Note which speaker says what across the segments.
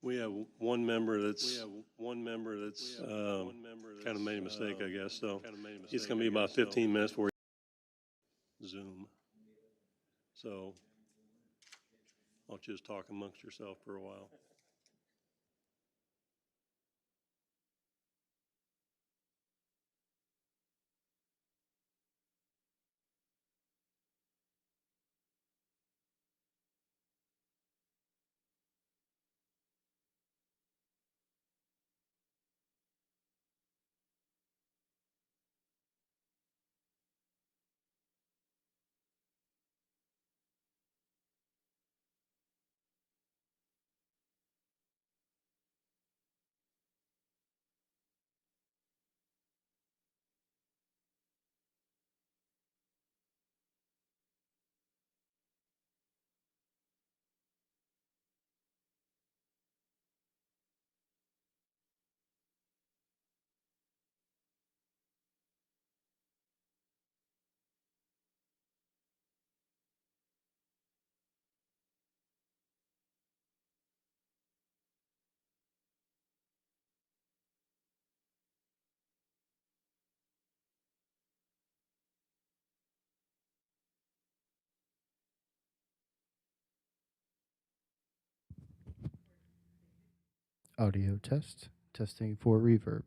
Speaker 1: We have one member that's kind of made a mistake, I guess. So it's going to be about 15 minutes before Zoom. So I'll just talk amongst yourself for a while.
Speaker 2: Audio test. Testing for reverb.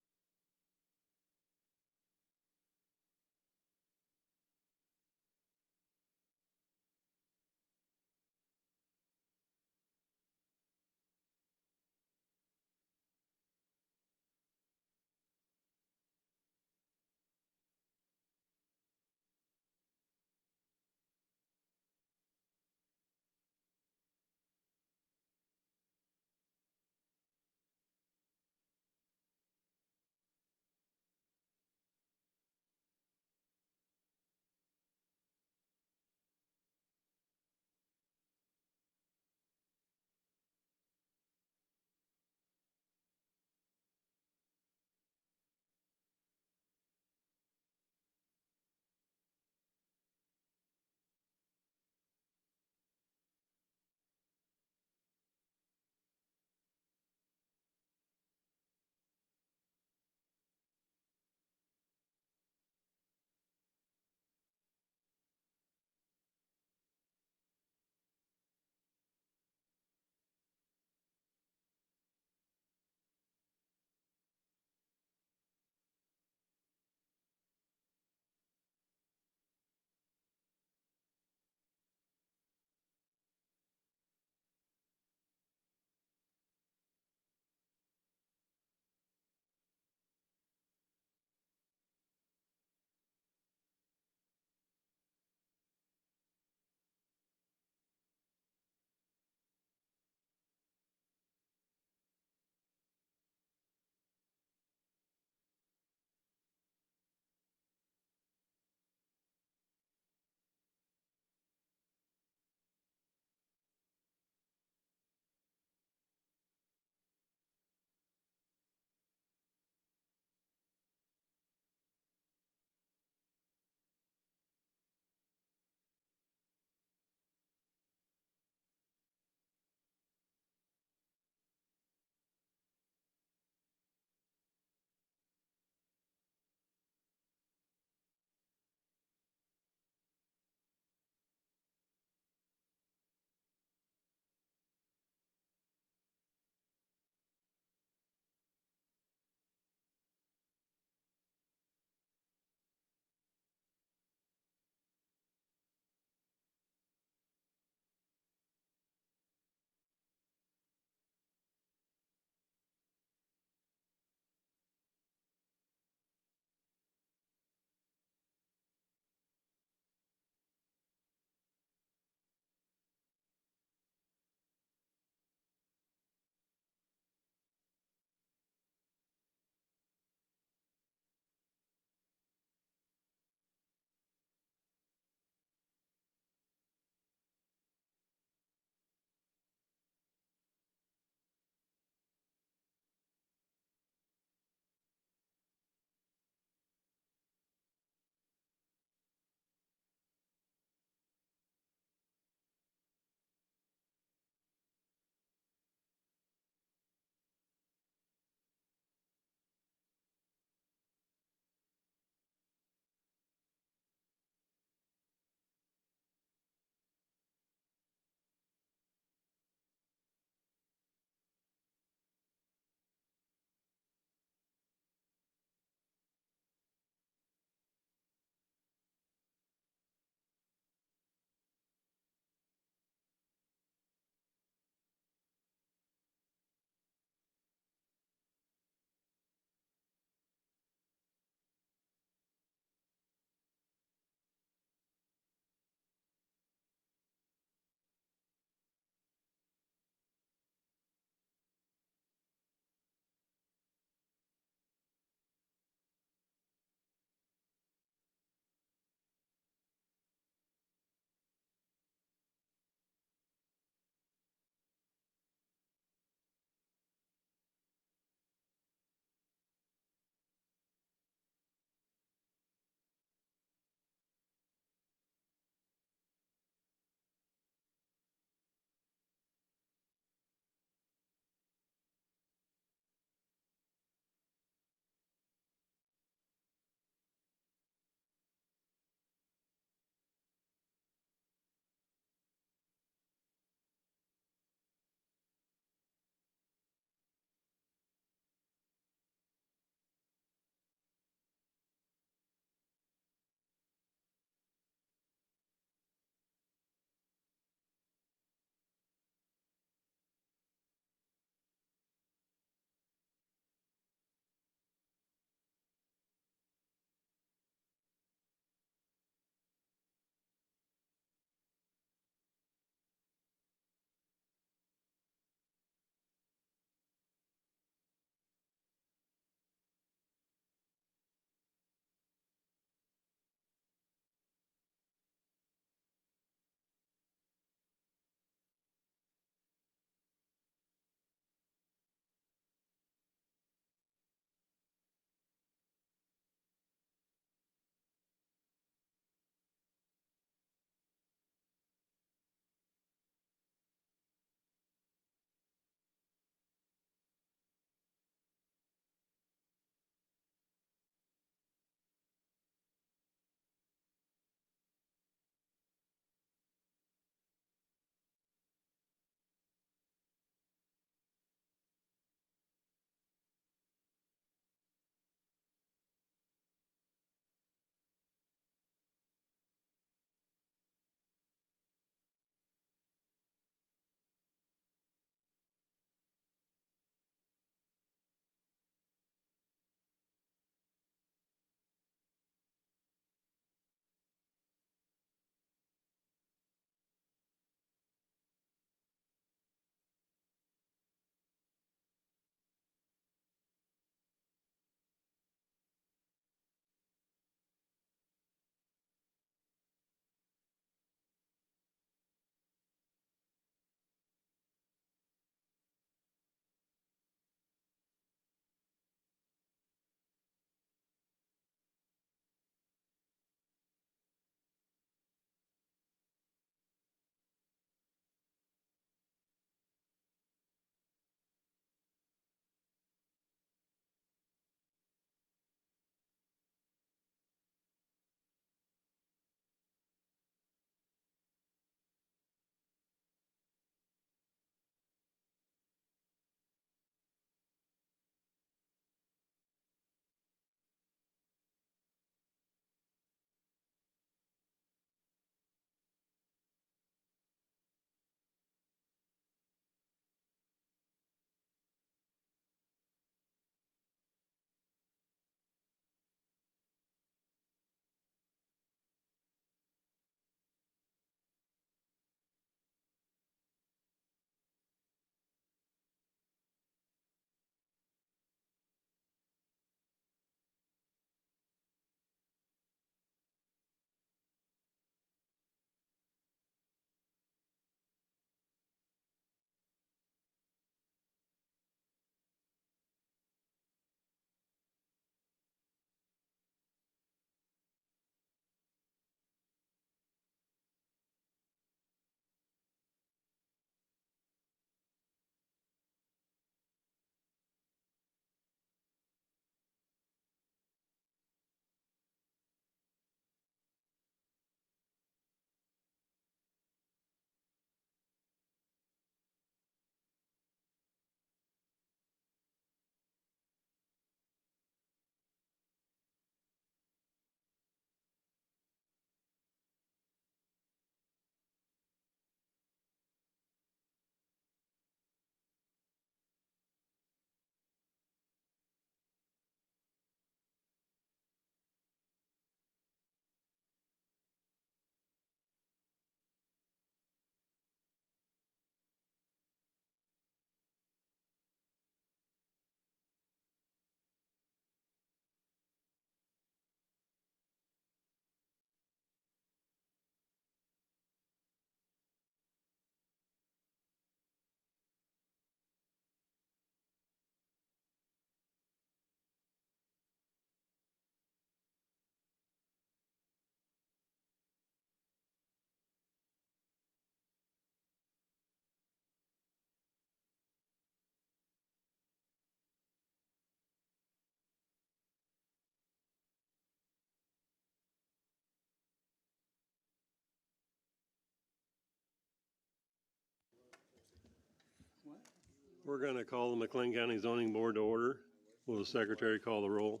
Speaker 1: We're going to call the McLean County Zoning Board to order. Will the secretary call the roll?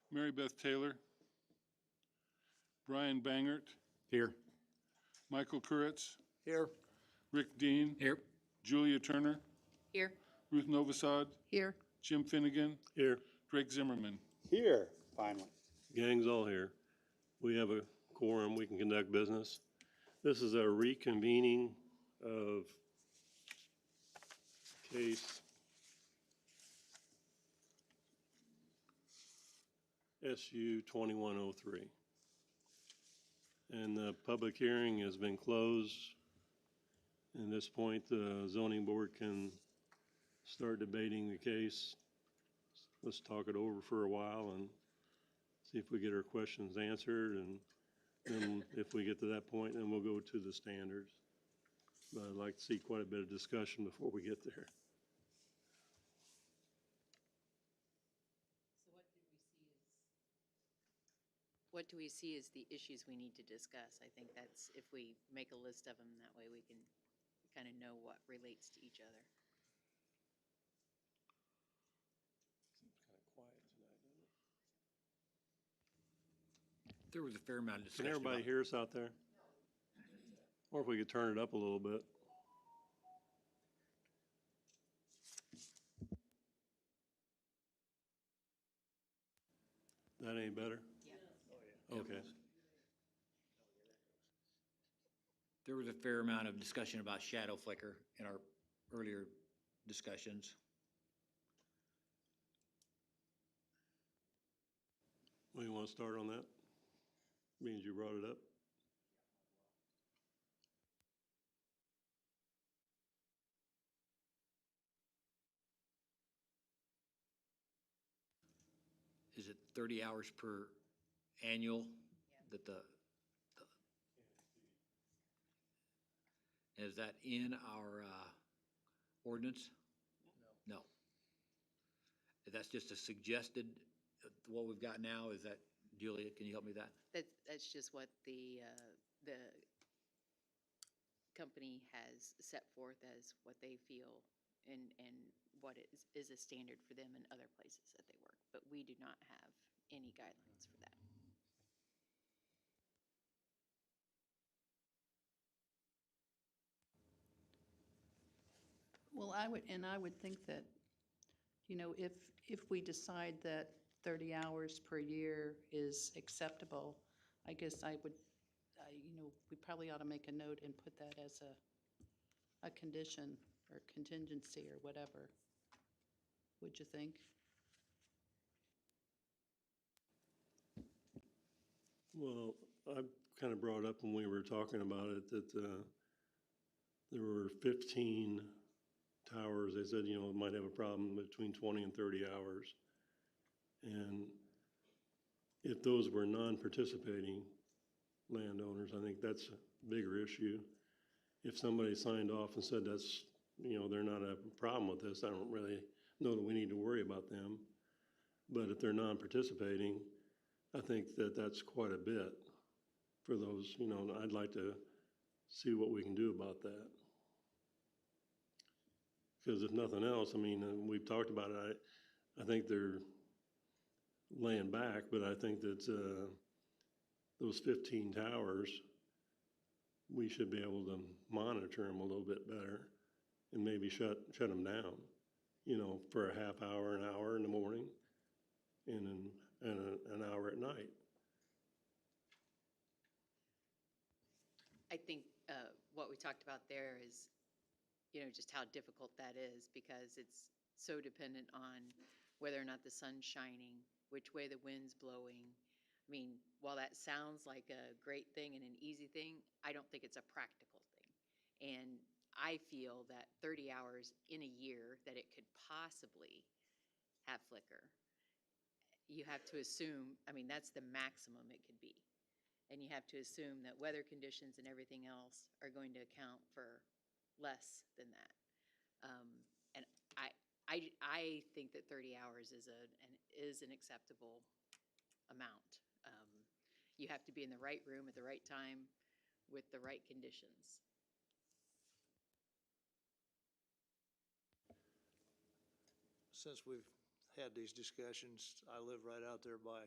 Speaker 3: Mary Beth Taylor, Brian Bangert,
Speaker 4: Here.
Speaker 3: Michael Kuritz,
Speaker 4: Here.
Speaker 3: Rick Dean,
Speaker 4: Here.
Speaker 3: Julia Turner,
Speaker 5: Here.
Speaker 3: Ruth Novosad,
Speaker 5: Here.
Speaker 3: Jim Finnegan,
Speaker 1: Here.
Speaker 3: Greg Zimmerman.
Speaker 4: Here, finally.
Speaker 1: Gang's all here. We have a quorum. We can conduct business. This is a reconvening of case SU 2103. And the public hearing has been closed. At this point, the zoning board can start debating the case. Let's talk it over for a while and see if we get our questions answered. And then if we get to that point, then we'll go to the standards. But I'd like to see quite a bit of discussion before we get there.
Speaker 5: What do we see as the issues we need to discuss? I think that's, if we make a list of them, that way we can kind of know what relates to each other.
Speaker 1: Seems kind of quiet tonight, doesn't it?
Speaker 4: There was a fair amount of
Speaker 1: Can
Speaker 4: discussion.
Speaker 1: everybody hear us out there? Or if we could turn it up a little bit. That ain't better?
Speaker 5: Yeah.
Speaker 1: Okay.
Speaker 4: There was a fair amount of discussion about shadow flicker in our earlier discussions.
Speaker 1: Well, you want to start on that? Means you brought it up.
Speaker 4: Is it 30 hours per annual that is that in our ordinance? No. That's just a suggested, what we've got now, is that, Julia, can you help me with that?
Speaker 5: That's just what the company has set forth as what they feel and what is a standard for them in other places that they work. But we do not have any guidelines for that.
Speaker 6: Well, I would think that, if we decide that 30 hours per year is acceptable, I guess we probably ought to make a note and put that as a condition or contingency or whatever. Would you think?
Speaker 1: Well, I kind of brought up when we were talking about it that there were 15 towers. They said, it might have a problem between 20 and 30 hours. And if those were non-participating landowners, I think that's a bigger issue. If somebody signed off and said that's, they're not a problem with this, I don't really know that we need to worry about them. But if they're non-participating, I think that that's quite a bit for those, and I'd like to see what we can do about that. Because if nothing else, we've talked about it, I think they're laying back, but I think that those 15 towers, we should be able to monitor them a little bit better and maybe shut them down, for a half hour, an hour in the morning and an hour at night.
Speaker 5: I think what we talked about there is, just how difficult that is, because it's so dependent on whether or not the sun's shining, which way the wind's blowing. While that sounds like a great thing and an easy thing, I don't think it's a practical thing. And I feel that 30 hours in a year that it could possibly have flicker, you have to assume, that's the maximum it could be. And you have to assume that weather conditions and everything else are going to account for less than that. And I think that 30 hours is an acceptable amount. You have to be in the right room at the right time with the right conditions.
Speaker 7: Since we've had these discussions, I live right out there by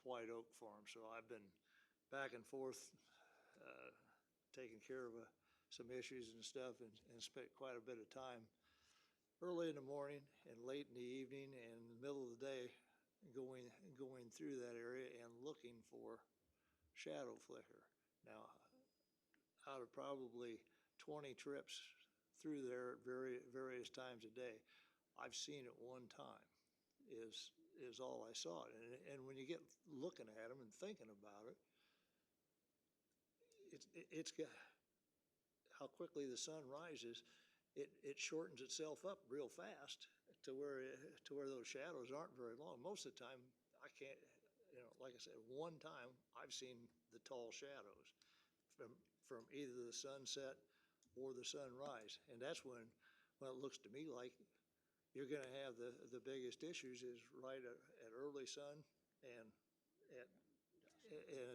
Speaker 7: White Oak Farm, so I've been back and forth, taking care of some issues and stuff, and spent quite a bit of time early in the morning and late in the evening and in the middle of the day going through that area and looking for shadow flicker. Now, out of probably 20 trips through there at various times a day, I've seen it one time is all I saw. And when you get looking at them and thinking about it, it's got how quickly the sun rises. It shortens itself up real fast to where those shadows aren't very long. Most of the time, I can't, like I said, one time I've seen the tall shadows from either the sunset or the sunrise. And that's when it looks to me like you're going to have the biggest issues is right at early sun and at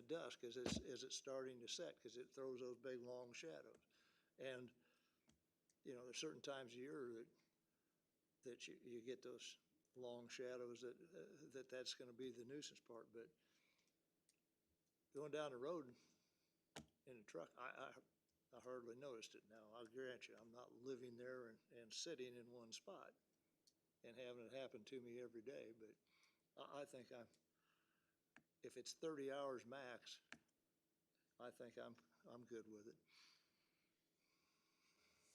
Speaker 7: dusk as it's starting to set, because it throws those big long shadows. And there's certain times of year that you get those long shadows that's going to be the nuisance part. But going down the road in a truck, I hardly noticed it. Now, I'll grant you, I'm not living there and sitting in one spot and having it happen to me every day, but I think if it's 30 hours max, I think I'm good with it.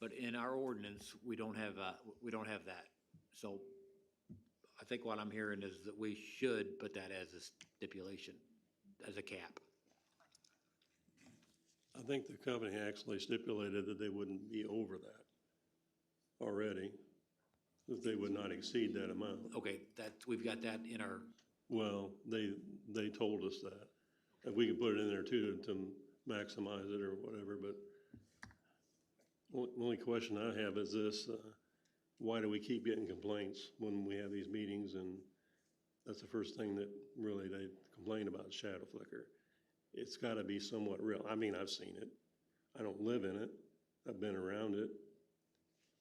Speaker 4: But in our ordinance, we don't have that. So I think what I'm hearing is that we should put that as a stipulation, as a cap.
Speaker 1: I think the company actually stipulated that they wouldn't be over that already, that they would not exceed that amount.
Speaker 4: Okay, we've got that in our,
Speaker 1: Well, they told us that. If we could put it in there too to maximize it or whatever, but only question I have is this, why do we keep getting complaints when we have these meetings? And that's the first thing that really they complain about, shadow flicker. It's gotta be somewhat real. I mean, I've seen it. I don't live in it. I've been around it.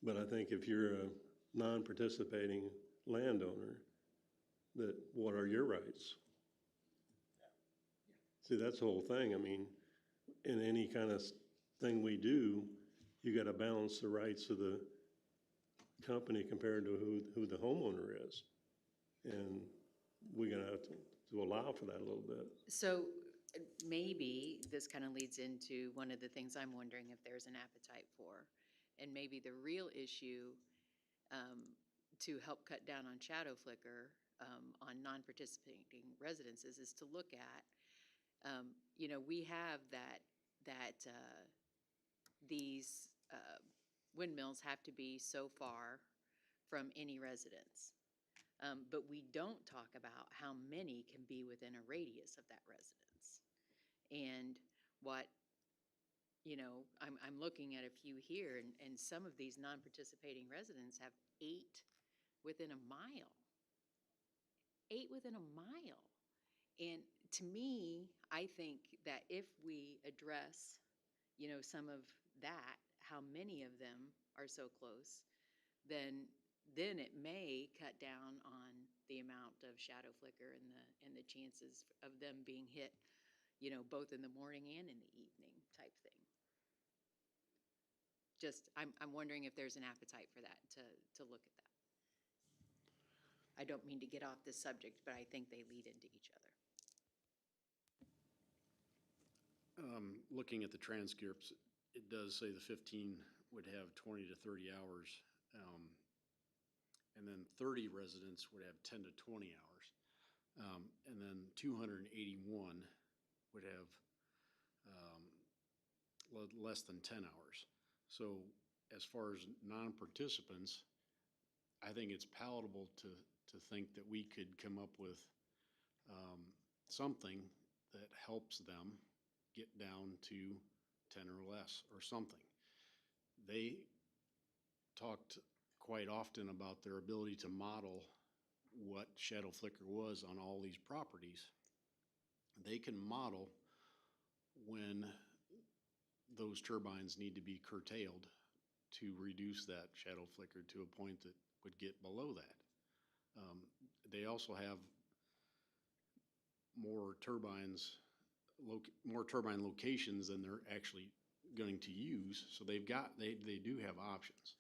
Speaker 1: But I think if you're a non-participating landowner, that what are your rights? See, that's the whole thing. I mean, in any kind of thing we do, you gotta balance the rights of the company compared to who the homeowner is. And we're gonna have to allow for that a little bit.
Speaker 5: So maybe this kind of leads into one of the things I'm wondering if there's an appetite for. And maybe the real issue to help cut down on shadow flicker on non-participating residences is to look at, we have that these windmills have to be so far from any residence. But we don't talk about how many can be within a radius of that residence. And what, I'm looking at a few here, and some of these non-participating residents have 8 within a mile. 8 within a mile. And to me, I think that if we address, some of that, how many of them are so close, then it may cut down on the amount of shadow flicker and the chances of them being hit, both in the morning and in the evening type thing. Just, I'm wondering if there's an appetite for that, to look at that. I don't mean to get off this subject, but I think they lead into each other.
Speaker 8: Looking at the transcripts, it does say the 15 would have 20 to 30 hours. And then 30 residents would have 10 to 20 hours. And then 281 would have less than 10 hours. So as far as non-participants, I think it's palatable to think that we could come up with something that helps them get down to 10 or less or something. They talked quite often about their ability to model what shadow flicker was on all these properties, they can model when those turbines need to be curtailed to reduce that shadow flicker to a point that would get below that. They also have more turbine locations than they're actually going to use, so they do have options.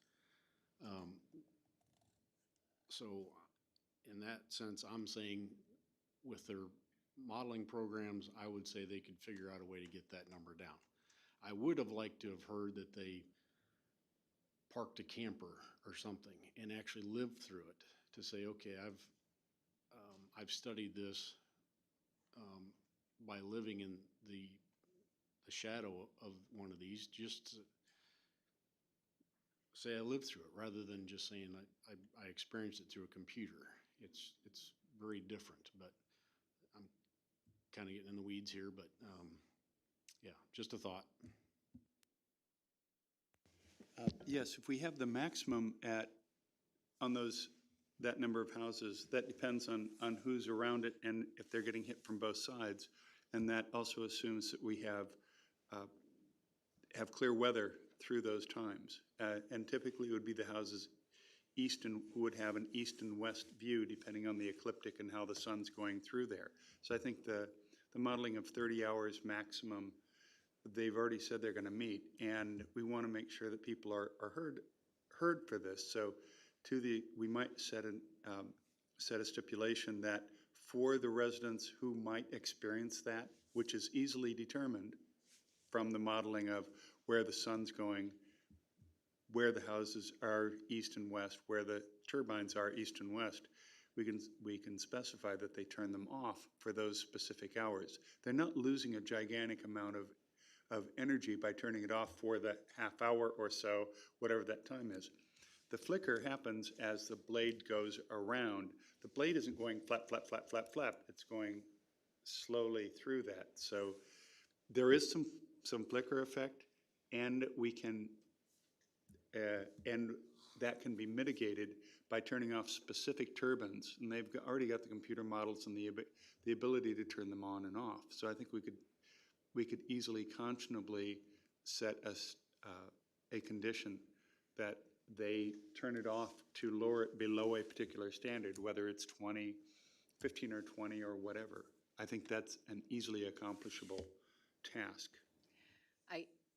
Speaker 8: So in that sense, I'm saying with their modeling programs, I would say they could figure out a way to get that number down. I would have liked to have heard that they parked a camper or something and actually lived through it to say, okay, I've studied this by living in the shadow of one of these, just to say I lived through it, rather than just saying I experienced it through a computer. It's very different, but I'm kind of getting in the weeds here, but yeah, just a thought.
Speaker 9: Yes, if we have the maximum on that number of houses, that depends on who's around it and if they're getting hit from both sides. And that also assumes that we have clear weather through those times. And typically it would be the houses would have an east and west view depending on the ecliptic and how the sun's going through there. So I think the modeling of 30 hours maximum, they've already said they're going to meet, and we want to make sure that people are heard for this. So we might set a stipulation that for the residents who might experience that, which is easily determined from the modeling of where the sun's going, where the houses are east and west, where the turbines are east and west, we can specify that they turn them off for those specific hours. They're not losing a gigantic amount of energy by turning it off for the half hour or so, whatever that time is. The flicker happens as the blade goes around. The blade isn't going flap, flap, flap, flap, flap. It's going slowly through that. So there is some flicker effect, and and that can be mitigated by turning off specific turbines. And they've already got the computer models and the ability to turn them on and off. So I think we could easily conscionably set a condition that they turn it off to lower it below a particular standard, whether it's 15 or 20 or whatever. I think that's an easily accomplishable task.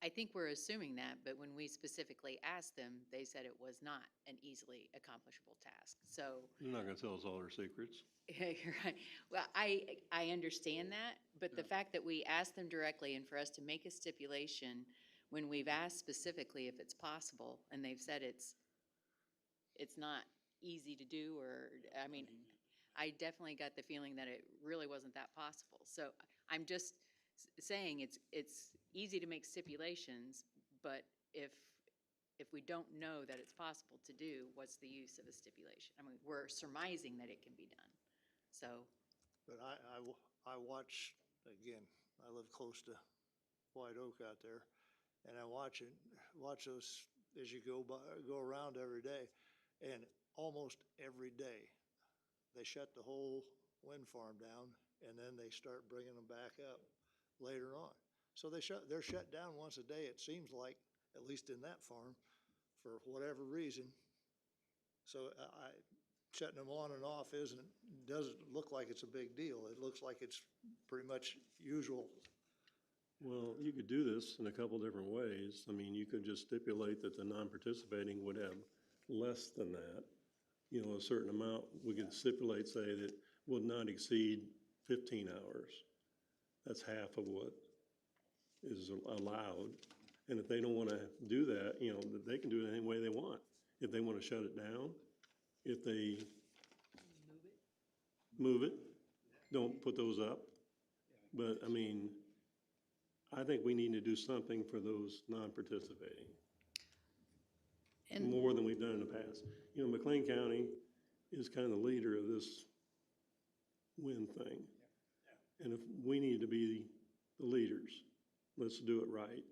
Speaker 5: I think we're assuming that, but when we specifically asked them, they said it was not an easily accomplishable task. So
Speaker 1: They're not gonna tell us all their secrets.
Speaker 5: you're right. Well, I understand that, but the fact that we asked them directly and for us to make a stipulation when we've asked specifically if it's possible, and they've said it's not easy to do, or, I mean, I definitely got the feeling that it really wasn't that possible. So I'm just saying it's easy to make stipulations, but if we don't know that it's possible to do, what's the use of a stipulation? I mean, we're surmising that it can be done, so.
Speaker 7: But I watch, again, I live close to White Oak out there, and I watch those as you go around every day, and almost every day, they shut the whole wind farm down, and then they start bringing them back up later on. So they're shut down once a day, it seems like, at least in that farm, for whatever reason. So shutting them on and off doesn't look like it's a big deal. It looks like it's pretty much usual.
Speaker 1: Well, you could do this in a couple different ways. I mean, you could just stipulate that the non-participating would have less than that. You know, a certain amount, we could stipulate, say, that would not exceed 15 hours. That's half of what is allowed. And if they don't want to do that, you know, they can do it any way they want. If they want to shut it down, if they move it, don't put those up. But I mean, I think we need to do something for those non-participating.
Speaker 6: And
Speaker 1: More than we've done in the past. You know, McLean County is kind of the leader of this wind thing. And if we need to be the leaders, let's do it right.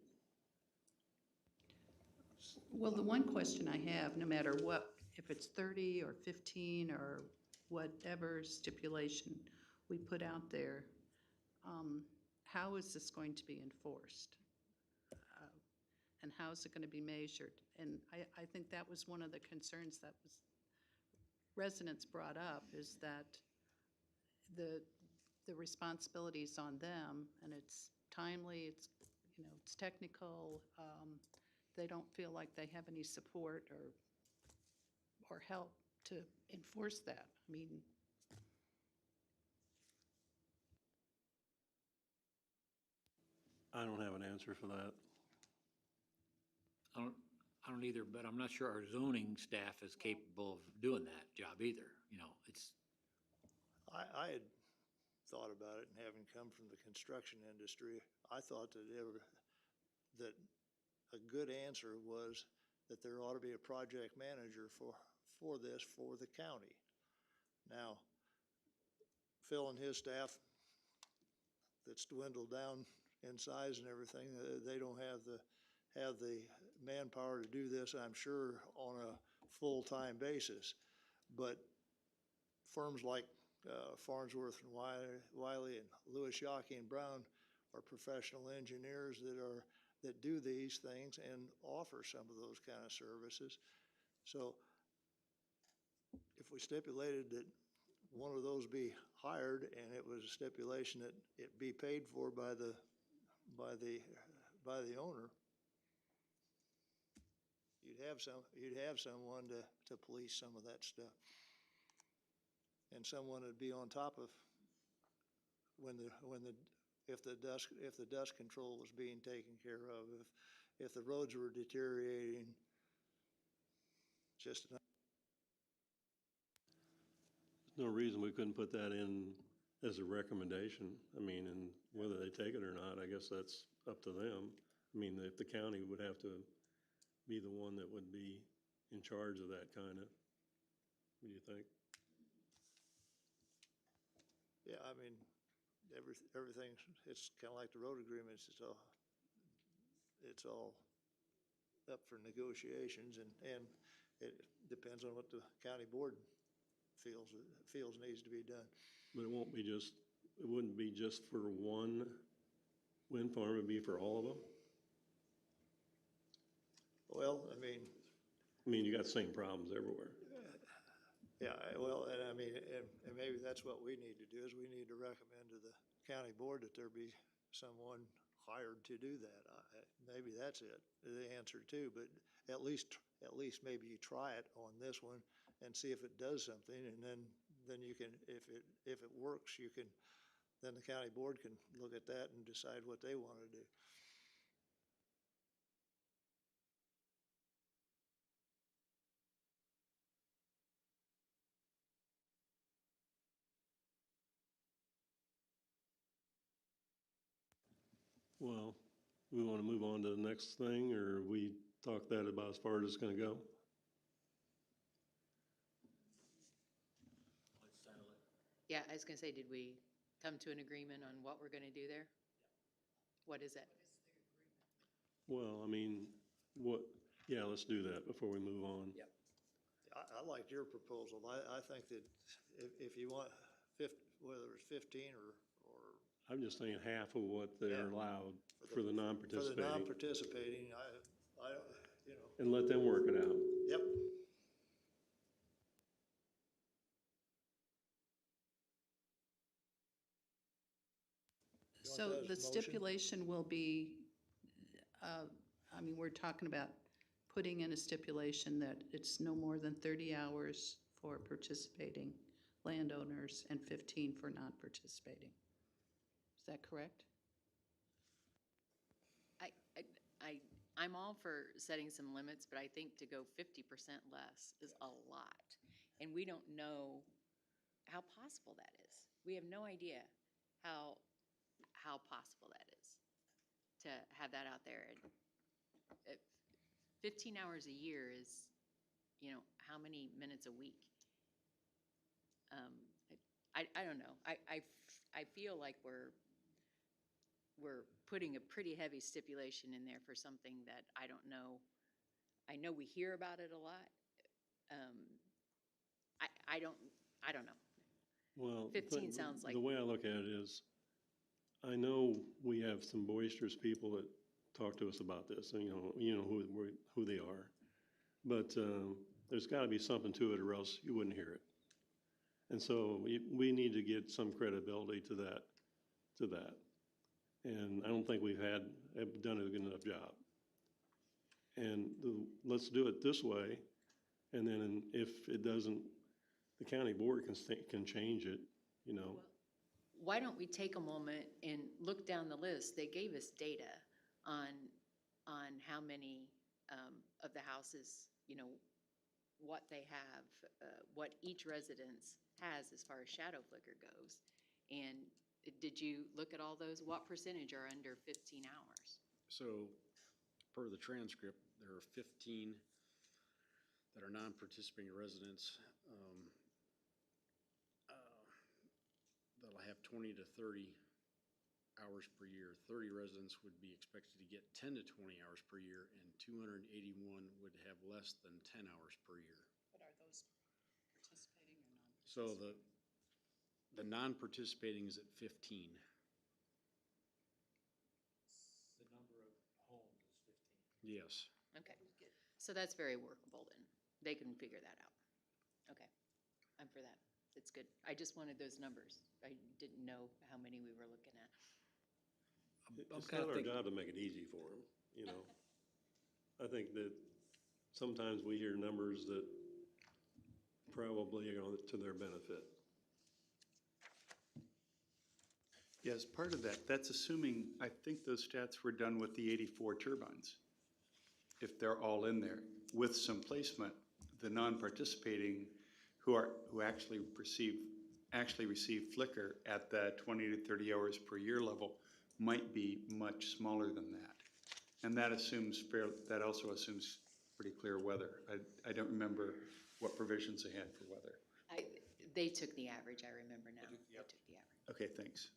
Speaker 6: well, the one question I have, no matter what, if it's 30 or 15 or whatever stipulation we put out there, how is this going to be enforced? And how is it going to be measured? And I think that was one of the concerns that was residents brought up, is that the responsibility's on them, and it's timely, it's, you know, it's technical. They don't feel like they have any support or help to enforce that. I mean,
Speaker 1: I don't have an answer for that.
Speaker 4: I don't either, but I'm not sure our zoning staff is capable of doing that job either. You know, it's,
Speaker 7: I had thought about it, and having come from the construction industry, I thought that a good answer was that there ought to be a project manager for this for the county. Now, Phil and his staff, that's dwindled down in size and everything, they don't have the manpower to do this, I'm sure, on a full-time basis. But firms like Farnsworth and Wiley and Lewis, Yockey and Brown are professional engineers that do these things and offer some of those kind of services. So if we stipulated that one of those be hired, and it was a stipulation that it be paid for by the owner, you'd have someone to police some of that stuff. And someone would be on top of if the dust control was being taken care of, if the roads were deteriorating, just enough.
Speaker 1: There's no reason we couldn't put that in as a recommendation. I mean, and whether they take it or not, I guess that's up to them. I mean, if the county would have to be the one that would be in charge of that kind of, what do you think?
Speaker 7: Yeah, I mean, everything, it's kind of like the road agreements, it's all up for negotiations, and it depends on what the county board feels needs to be done.
Speaker 1: But it wouldn't be just for one wind farm, it'd be for all of them?
Speaker 7: Well, I mean,
Speaker 1: you got the same problems everywhere.
Speaker 7: yeah, well, and I mean, and maybe that's what we need to do, is we need to recommend to the county board that there be someone hired to do that. Maybe that's it, the answer too, but at least maybe you try it on this one and see if it does something, and then you can, if it works, then the county board can look at that and decide what they want to do.
Speaker 1: Well, we want to move on to the next thing, or we talk that about as far as it's going to go?
Speaker 5: Yeah, I was gonna say, did we come to an agreement on what we're gonna do there? What is it?
Speaker 1: Well, I mean, yeah, let's do that before we move on.
Speaker 4: Yep.
Speaker 7: I liked your proposal. I think that if you want whether it's 15 or
Speaker 1: I'm just saying half of what they're
Speaker 7: Yeah.
Speaker 1: allowed for the non-participating.
Speaker 7: non-participating, you know.
Speaker 1: And let them work it out.
Speaker 7: Yep. You want
Speaker 6: so
Speaker 7: that as a
Speaker 6: the
Speaker 7: motion?
Speaker 6: stipulation will be, I mean, we're talking about putting in a stipulation that it's no more than 30 hours for participating landowners and 15 for non-participating. Is that correct?
Speaker 5: I'm all for setting some limits, but I think to go 50% less is a lot. And we don't know how possible that is. We have no idea how possible that is to have that out there. And 15 hours a year is, how many minutes a week? I don't know. I feel like we're putting a pretty heavy stipulation in there for something that I don't know. I know we hear about it a lot. I don't know.
Speaker 1: Well,
Speaker 5: 15 sounds like,
Speaker 1: the way I look at it is, I know we have some boisterous people that talk to us about this, and you know who they are. But there's got to be something to it, or else you wouldn't hear it. And so we need to get some credibility to that. And I don't think have done a good enough job. And let's do it this way, and then if it doesn't, the county board can change it, you know.
Speaker 5: why don't we take a moment and look down the list? They gave us data on how many of the houses, what they have, what each residence has as far as shadow flicker goes. And did you look at all those? What percentage are under 15 hours?
Speaker 8: So, per the transcript, there are 15 that are non-participating residents. That'll have 20 to 30 hours per year. 30 residents would be expected to get 10 to 20 hours per year, and 281 would have less than 10 hours per year.
Speaker 6: But are those participating or non?
Speaker 8: So the non-participating is at 15.
Speaker 7: The number of homes is 15.
Speaker 8: Yes.
Speaker 5: Okay, so that's very workable then. They can figure that out. Okay, I'm for that. It's good. I just wanted those numbers. I didn't know how many we were looking at.
Speaker 1: It's not our job to make it easy for them, you know. I think that sometimes we hear numbers that probably are to their benefit.
Speaker 9: Yes, part of that, that's assuming, I think those stats were done with the 84 turbines. If they're all in there, with some placement, the non-participating who actually receive flicker at the 20 to 30 hours per year level might be much smaller than that. And that also assumes pretty clear weather. I don't remember what provisions they had for weather.
Speaker 5: They took the average, I remember now. They took the average.
Speaker 9: Okay, thanks.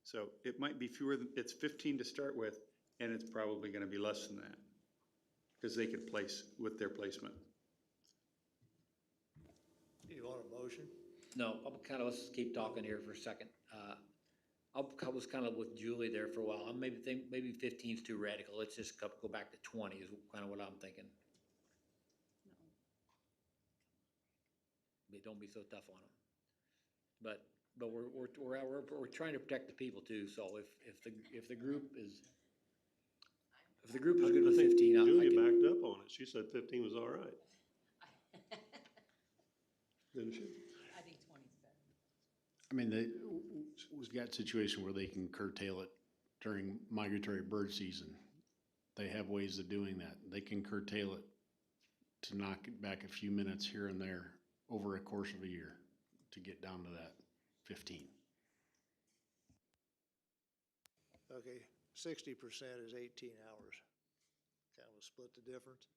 Speaker 9: So it might be fewer than, it's 15 to start with, and it's probably gonna be less than that. Because they could place with their placement.
Speaker 7: Do you want a motion?
Speaker 4: No, let's keep talking here for a second. I was kind of with Julie there for a while. I maybe 15 is too radical. Let's just go back to 20 is kind of what I'm thinking.
Speaker 6: No.
Speaker 4: Don't be so tough on them. But we're trying to protect the people too. So if the group is good with 15,
Speaker 1: Julia backed up on it. She said 15 was all right. Didn't she?
Speaker 6: I think 20 is better.
Speaker 8: I mean, we've got a situation where they can curtail it during migratory bird season. They have ways of doing that. They can curtail it to knock it back a few minutes here and there over a course of a year to get down to that 15.
Speaker 7: Okay, 60% is 18 hours. Kind of split the difference.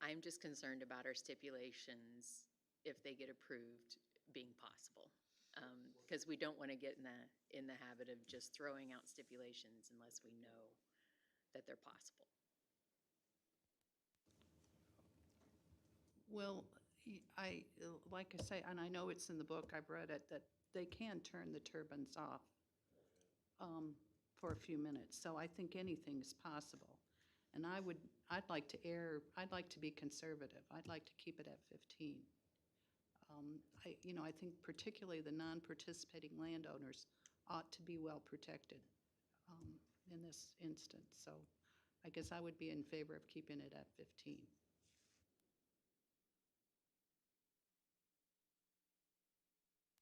Speaker 5: I'm just concerned about our stipulations, if they get approved, being possible. Because we don't want to get in the habit of just throwing out stipulations unless we know that they're possible.
Speaker 6: Well, like I say, and I know it's in the book, I've read it, that they can turn the turbines off for a few minutes. So I think anything's possible. And I'd like to be conservative. I'd like to keep it at 15. I think particularly the non-participating landowners ought to be well protected in this instance. So I guess I would be in favor of keeping it at 15.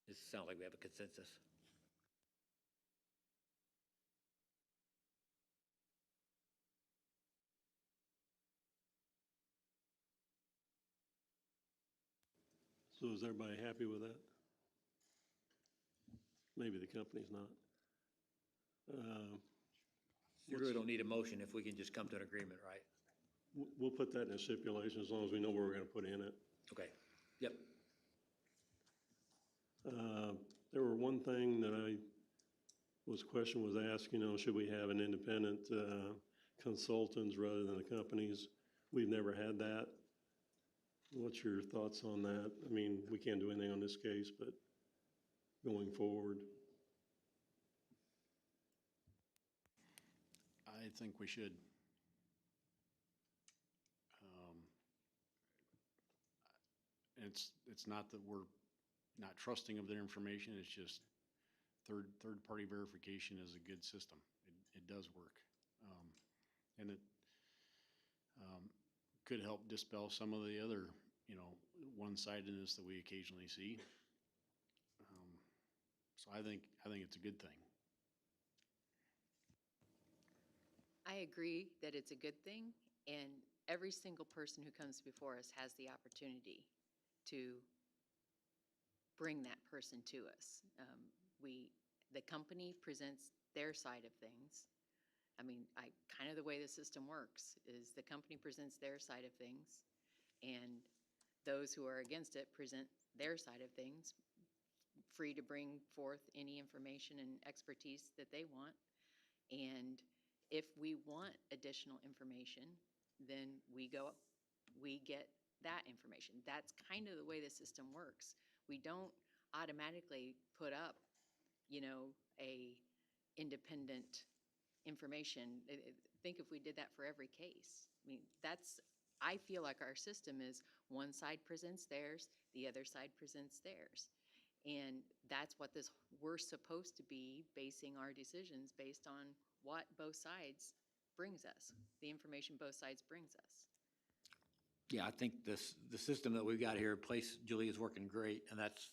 Speaker 4: It sounds like we have a consensus.
Speaker 1: So is everybody happy with that? Maybe the company's not.
Speaker 4: You really don't need a motion if we can just come to an agreement, right?
Speaker 1: We'll put that in a stipulation as long as we know where we're gonna put in it.
Speaker 4: Okay, yep.
Speaker 1: There were one thing that question was asked, should we have an independent consultants rather than the companies? We've never had that. What's your thoughts on that? I mean, we can't do anything on this case, but going forward.
Speaker 8: I think we should. Um, It's not that we're not trusting of their information, it's just third-party verification is a good system. It does work. And it could help dispel some of the other, one-sidedness that we occasionally see. So I think it's a good thing.
Speaker 5: I agree that it's a good thing, and every single person who comes before us has the opportunity to bring that person to us. The company presents their side of things. I mean, kind of the way the system works is the company presents their side of things, and those who are against it present their side of things, free to bring forth any information and expertise that they want. And if we want additional information, then we get that information. That's kind of the way the system works. We don't automatically put up, a independent information. Think if we did that for every case. I mean, I feel like our system is one side presents theirs, the other side presents theirs. And that's what we're supposed to be basing our decisions based on what both sides brings us, the information both sides brings us.
Speaker 4: Yeah, I think the system that we've got here in place, Julie, is working great, and that's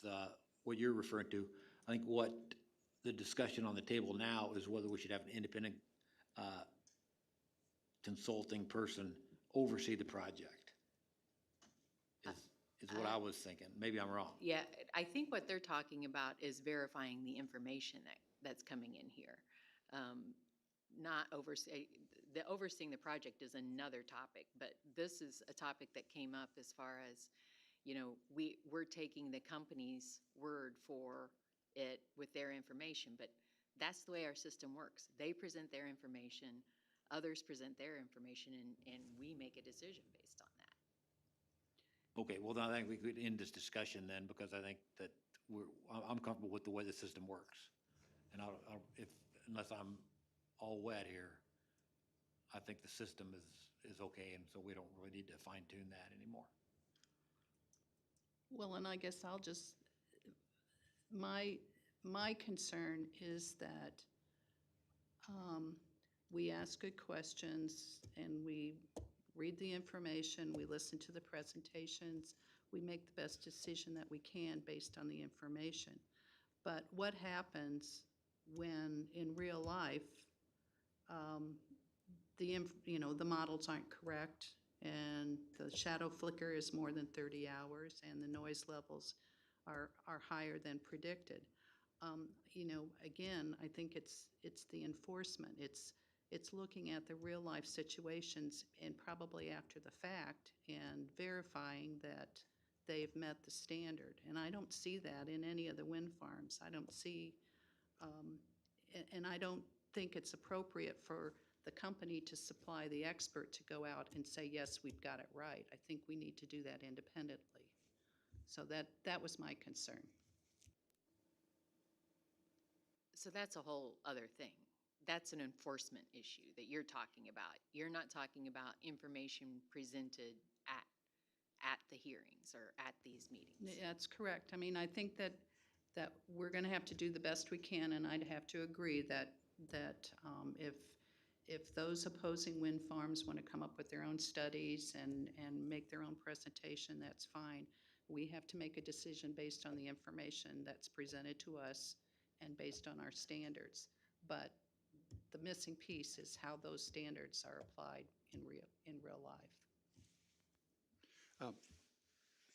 Speaker 4: what you're referring to. I think what the discussion on the table now is whether we should have an independent consulting person oversee the project. Is what I was thinking. Maybe I'm wrong.
Speaker 5: Yeah, I think what they're talking about is verifying the information that's coming in here. Not overseeing the project is another topic, but this is a topic that came up as far as, we're taking the company's word for it with their information, but that's the way our system works. They present their information, others present their information, and we make a decision based on that.
Speaker 4: Okay, well, then I think we could end this discussion then, because I think that I'm comfortable with the way the system works. And unless I'm all wet here, I think the system is okay, and so we don't really need to fine tune that anymore.
Speaker 6: Well, and I guess my concern is that we ask good questions and we read the information, we listen to the presentations, we make the best decision that we can based on the information. But what happens when in real life the models aren't correct and the shadow flicker is more than 30 hours and the noise levels are higher than predicted? Again, I think it's the enforcement. It's looking at the real life situations and probably after the fact and verifying that they've met the standard. And I don't see that in any of the wind farms. I don't see, and I don't think it's appropriate for the company to supply the expert to go out and say, yes, we've got it right. I think we need to do that independently. So that was my concern.
Speaker 5: So that's a whole other thing. That's an enforcement issue that you're talking about. You're not talking about information presented at the hearings or at these meetings.
Speaker 6: That's correct. I mean, I think that we're going to have to do the best we can, and I'd have to agree that if those opposing wind farms want to come up with their own studies and make their own presentation, that's fine. We have to make a decision based on the information that's presented to us and based on our standards. But the missing piece is how those standards are applied in real life.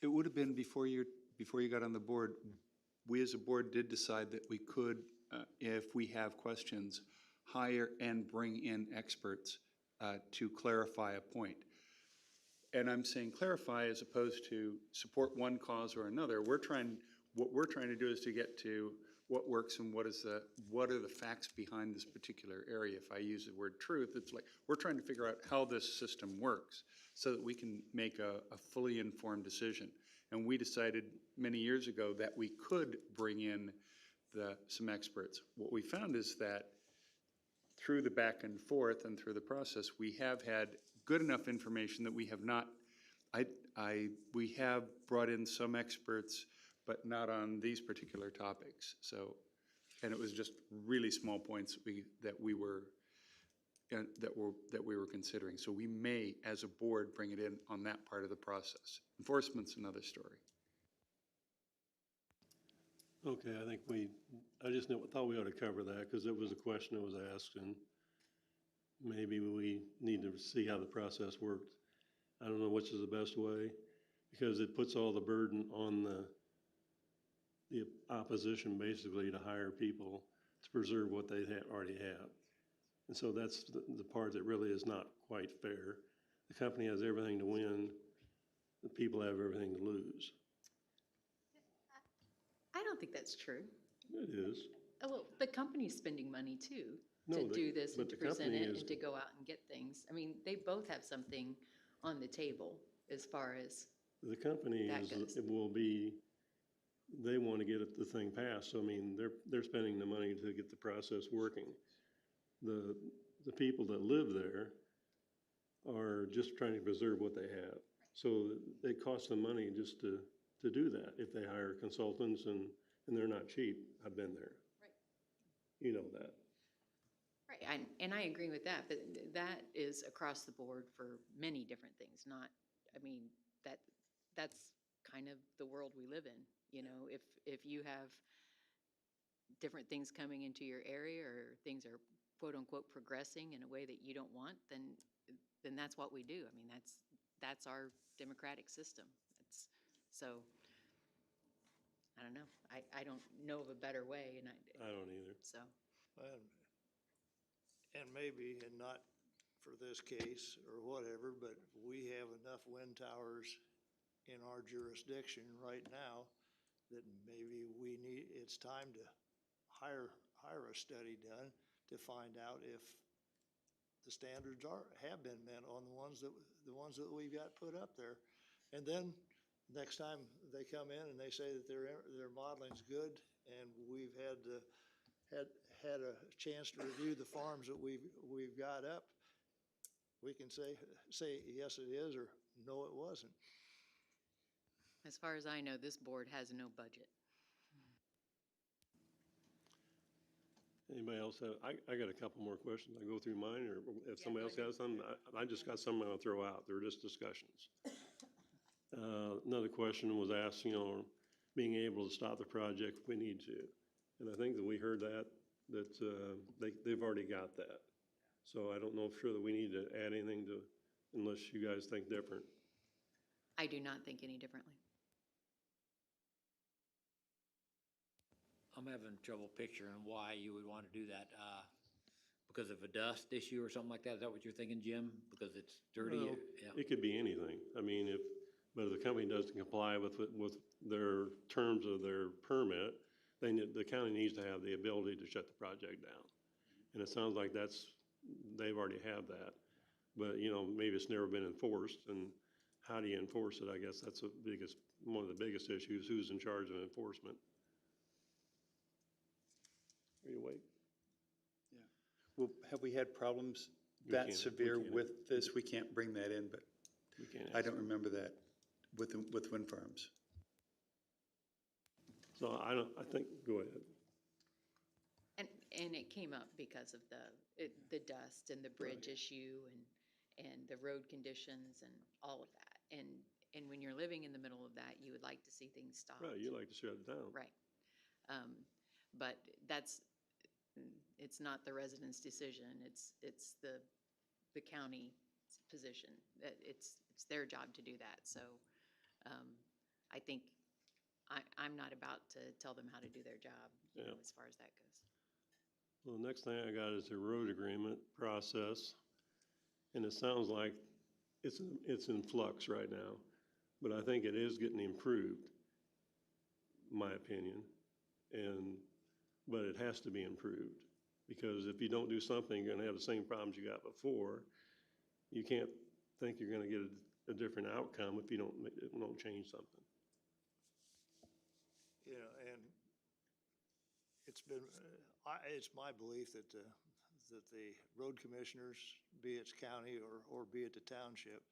Speaker 9: It would have been before you got on the board, we as a board did decide that we could, if we have questions, hire and bring in experts to clarify a point. And I'm saying clarify as opposed to support one cause or another. What we're trying to do is to get to what works and what are the facts behind this particular area. If I use the word truth, it's like, we're trying to figure out how this system works so that we can make a fully informed decision. And we decided many years ago that we could bring in some experts. What we found is that through the back and forth and through the process, we have had good enough information that we have not, we have brought in some experts, but not on these particular topics. So, and it was just really small points that we were considering. So we may, as a board, bring it in on that part of the process. Enforcement's another story.
Speaker 1: Okay, I just thought we ought to cover that, because it was a question that was asked, and maybe we need to see how the process worked. I don't know which is the best way, because it puts all the burden on the opposition, basically, to hire people to preserve what they already have. And so that's the part that really is not quite fair. The company has everything to win, the people have everything to lose.
Speaker 5: I don't think that's true.
Speaker 1: It is.
Speaker 5: Oh, well, the company's spending money too,
Speaker 1: No,
Speaker 5: to do this and
Speaker 1: but
Speaker 5: to
Speaker 1: the
Speaker 5: present
Speaker 1: company
Speaker 5: it
Speaker 1: is-
Speaker 5: and to go out and get things. I mean, they both have something on the table as far as,
Speaker 1: The company
Speaker 5: That
Speaker 1: is,
Speaker 5: goes.
Speaker 1: it will be, they want to get the thing passed, so I mean, they're spending the money to get the process working. The people that live there are just trying to preserve what they have. So it costs them money just to do that, if they hire consultants, and they're not cheap. I've been there.
Speaker 5: Right.
Speaker 1: You know that.
Speaker 5: right, and I agree with that, but that is across the board for many different things, not, I mean, that's kind of the world we live in. You know, if you have different things coming into your area, or things are quote-unquote progressing in a way that you don't want, then that's what we do. I mean, that's our democratic system. So, I don't know. I don't know of a better way, and
Speaker 1: I don't either.
Speaker 5: so.
Speaker 7: And maybe, and not for this case or whatever, but we have enough wind towers in our jurisdiction right now that maybe it's time to hire a study done to find out if the standards have been met on the ones that we've got put up there. And then next time they come in and they say that their modeling's good, and we've had a chance to review the farms that we've got up, we can say yes it is, or no it wasn't.
Speaker 5: As far as I know, this board has no budget.
Speaker 1: Anybody else have, I got a couple more questions. I go through mine, or if somebody else has some, I just got some I'll throw out. They're just discussions. Another question was asked, being able to stop the project if we need to. And I think that we heard that they've already got that. So I don't know for sure that we need to add anything unless you guys think different.
Speaker 5: I do not think any differently.
Speaker 4: I'm having trouble picturing why you would want to do that, because of a dust issue or something like that. Is that what you're thinking, Jim? Because it's dirty?
Speaker 1: Well,
Speaker 4: Yeah.
Speaker 1: it could be anything. I mean, but if the company doesn't comply with their terms of their permit, then the county needs to have the ability to shut the project down. And it sounds like they've already have that. But, maybe it's never been enforced, and how do you enforce it? I guess that's one of the biggest issues, who's in charge of enforcement. Are you awake?
Speaker 9: Yeah. Well, have we had problems
Speaker 1: We
Speaker 9: that
Speaker 1: can't-
Speaker 9: severe
Speaker 1: we can't-
Speaker 9: with this? We can't bring that in, but
Speaker 1: We can't
Speaker 9: I
Speaker 1: ask.
Speaker 9: don't remember that with wind farms.
Speaker 1: So I think, go ahead.
Speaker 5: And it came up because of the dust and the bridge issue and the road conditions and all of that. And when you're living in the middle of that, you would like to see things stopped.
Speaker 1: Right, you like to shut it down.
Speaker 5: Right. But it's not the residents' decision, it's the county's position. It's their job to do that, so I think I'm not about to tell them how to do their job,
Speaker 1: Yeah.
Speaker 5: as far as that goes.
Speaker 1: Well, the next thing I got is the road agreement process, and it sounds like it's in flux right now, but I think it is getting improved, in my opinion. And but it has to be improved. Because if you don't do something, you're gonna have the same problems you got before. You can't think you're gonna get a different outcome if you don't change something.
Speaker 7: You know, and it's been, it's my belief that the road commissioners, be it county or be it the township,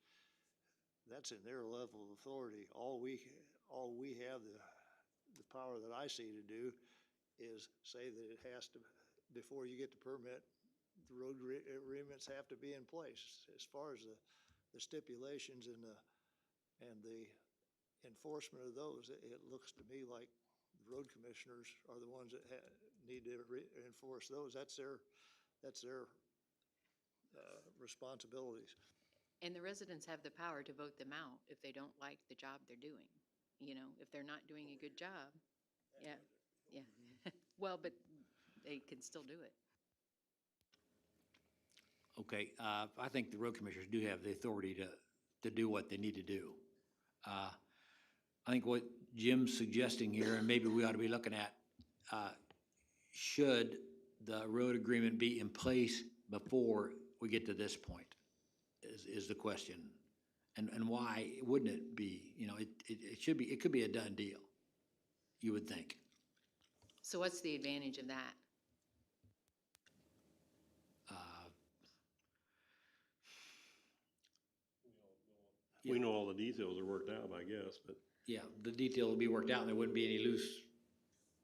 Speaker 7: that's in their level of authority. All we have the power that I see to do is say that it has to, before you get the permit, the road agreements have to be in place. As far as the stipulations and the enforcement of those, it looks to me like the road commissioners are the ones that need to enforce those. That's their responsibilities.
Speaker 5: And the residents have the power to vote them out if they don't like the job they're doing. You know, if they're not doing a good job, yeah, yeah. Well, but they can still do it.
Speaker 4: Okay, I think the road commissioners do have the authority to do what they need to do. I think what Jim's suggesting here, and maybe we ought to be looking at, should the road agreement be in place before we get to this point, is the question. And why wouldn't it be? You know, it should be, it could be a done deal, you would think.
Speaker 5: So what's the advantage of that?
Speaker 1: We know all the details are worked out, I guess, but
Speaker 4: Yeah, the detail will be worked out and there wouldn't be any loose.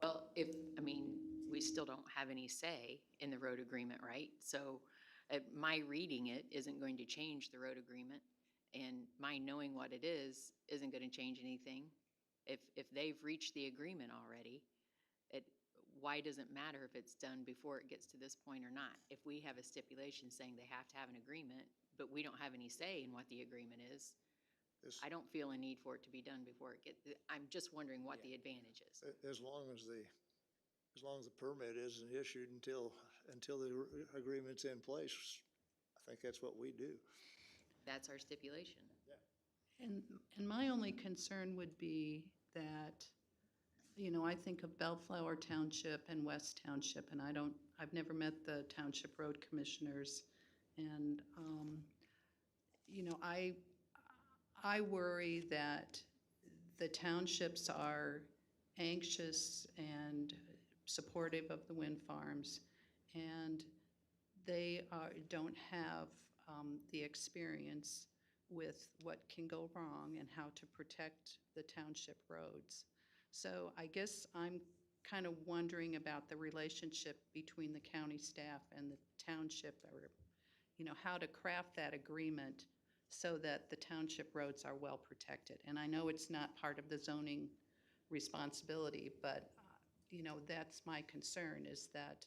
Speaker 5: Well, I mean, we still don't have any say in the road agreement, right? So my reading it isn't going to change the road agreement, and my knowing what it is isn't going to change anything. If they've reached the agreement already, why does it matter if it's done before it gets to this point or not? If we have a stipulation saying they have to have an agreement, but we don't have any say in what the agreement is, I don't feel a need for it to be done before it gets, I'm just wondering what the advantage is.
Speaker 7: As long as the permit isn't issued until the agreement's in place, I think that's what we do.
Speaker 5: That's our stipulation.
Speaker 6: And my only concern would be that, you know, I think of Bellflower Township and West Township, and I've never met the township road commissioners. And, you know, I worry that the townships are anxious and supportive of the wind farms, and they don't have the experience with what can go wrong and how to protect the township roads. So I guess I'm kind of wondering about the relationship between the county staff and the township, or, you know, how to craft that agreement so that the township roads are well protected. And I know it's not part of the zoning responsibility, but, you know, that's my concern, is that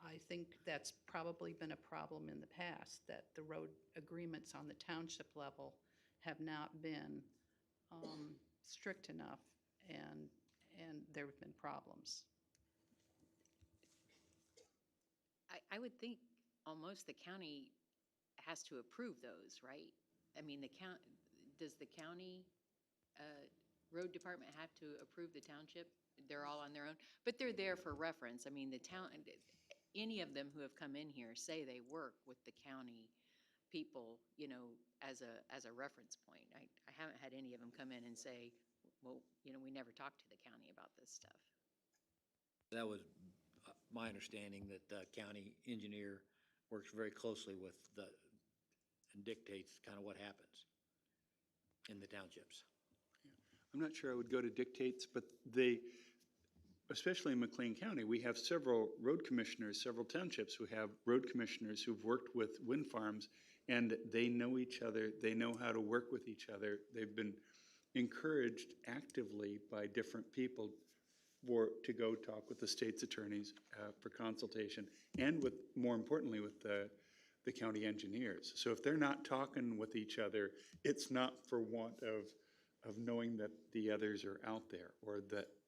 Speaker 6: I think that's probably been a problem in the past, that the road agreements on the township level have not been strict enough, and there have been problems.
Speaker 5: I would think almost the county has to approve those, right? I mean, does the county road department have to approve the township? They're all on their own, but they're there for reference. I mean, the town, any of them who have come in here say they work with the county people, you know, as a reference point. I haven't had any of them come in and say, well, you know, we never talked to the county about this stuff.
Speaker 4: That was my understanding, that the county engineer works very closely with and dictates kind of what happens in the townships.
Speaker 9: I'm not sure I would go to dictates, but especially in McLean County, we have several road commissioners, several townships who have road commissioners who've worked with wind farms, and they know each other, they know how to work with each other. They've been encouraged actively by different people to go talk with the state's attorneys for consultation, and with, more importantly, with the county engineers. So if they're not talking with each other, it's not for want of knowing that the others are out there, or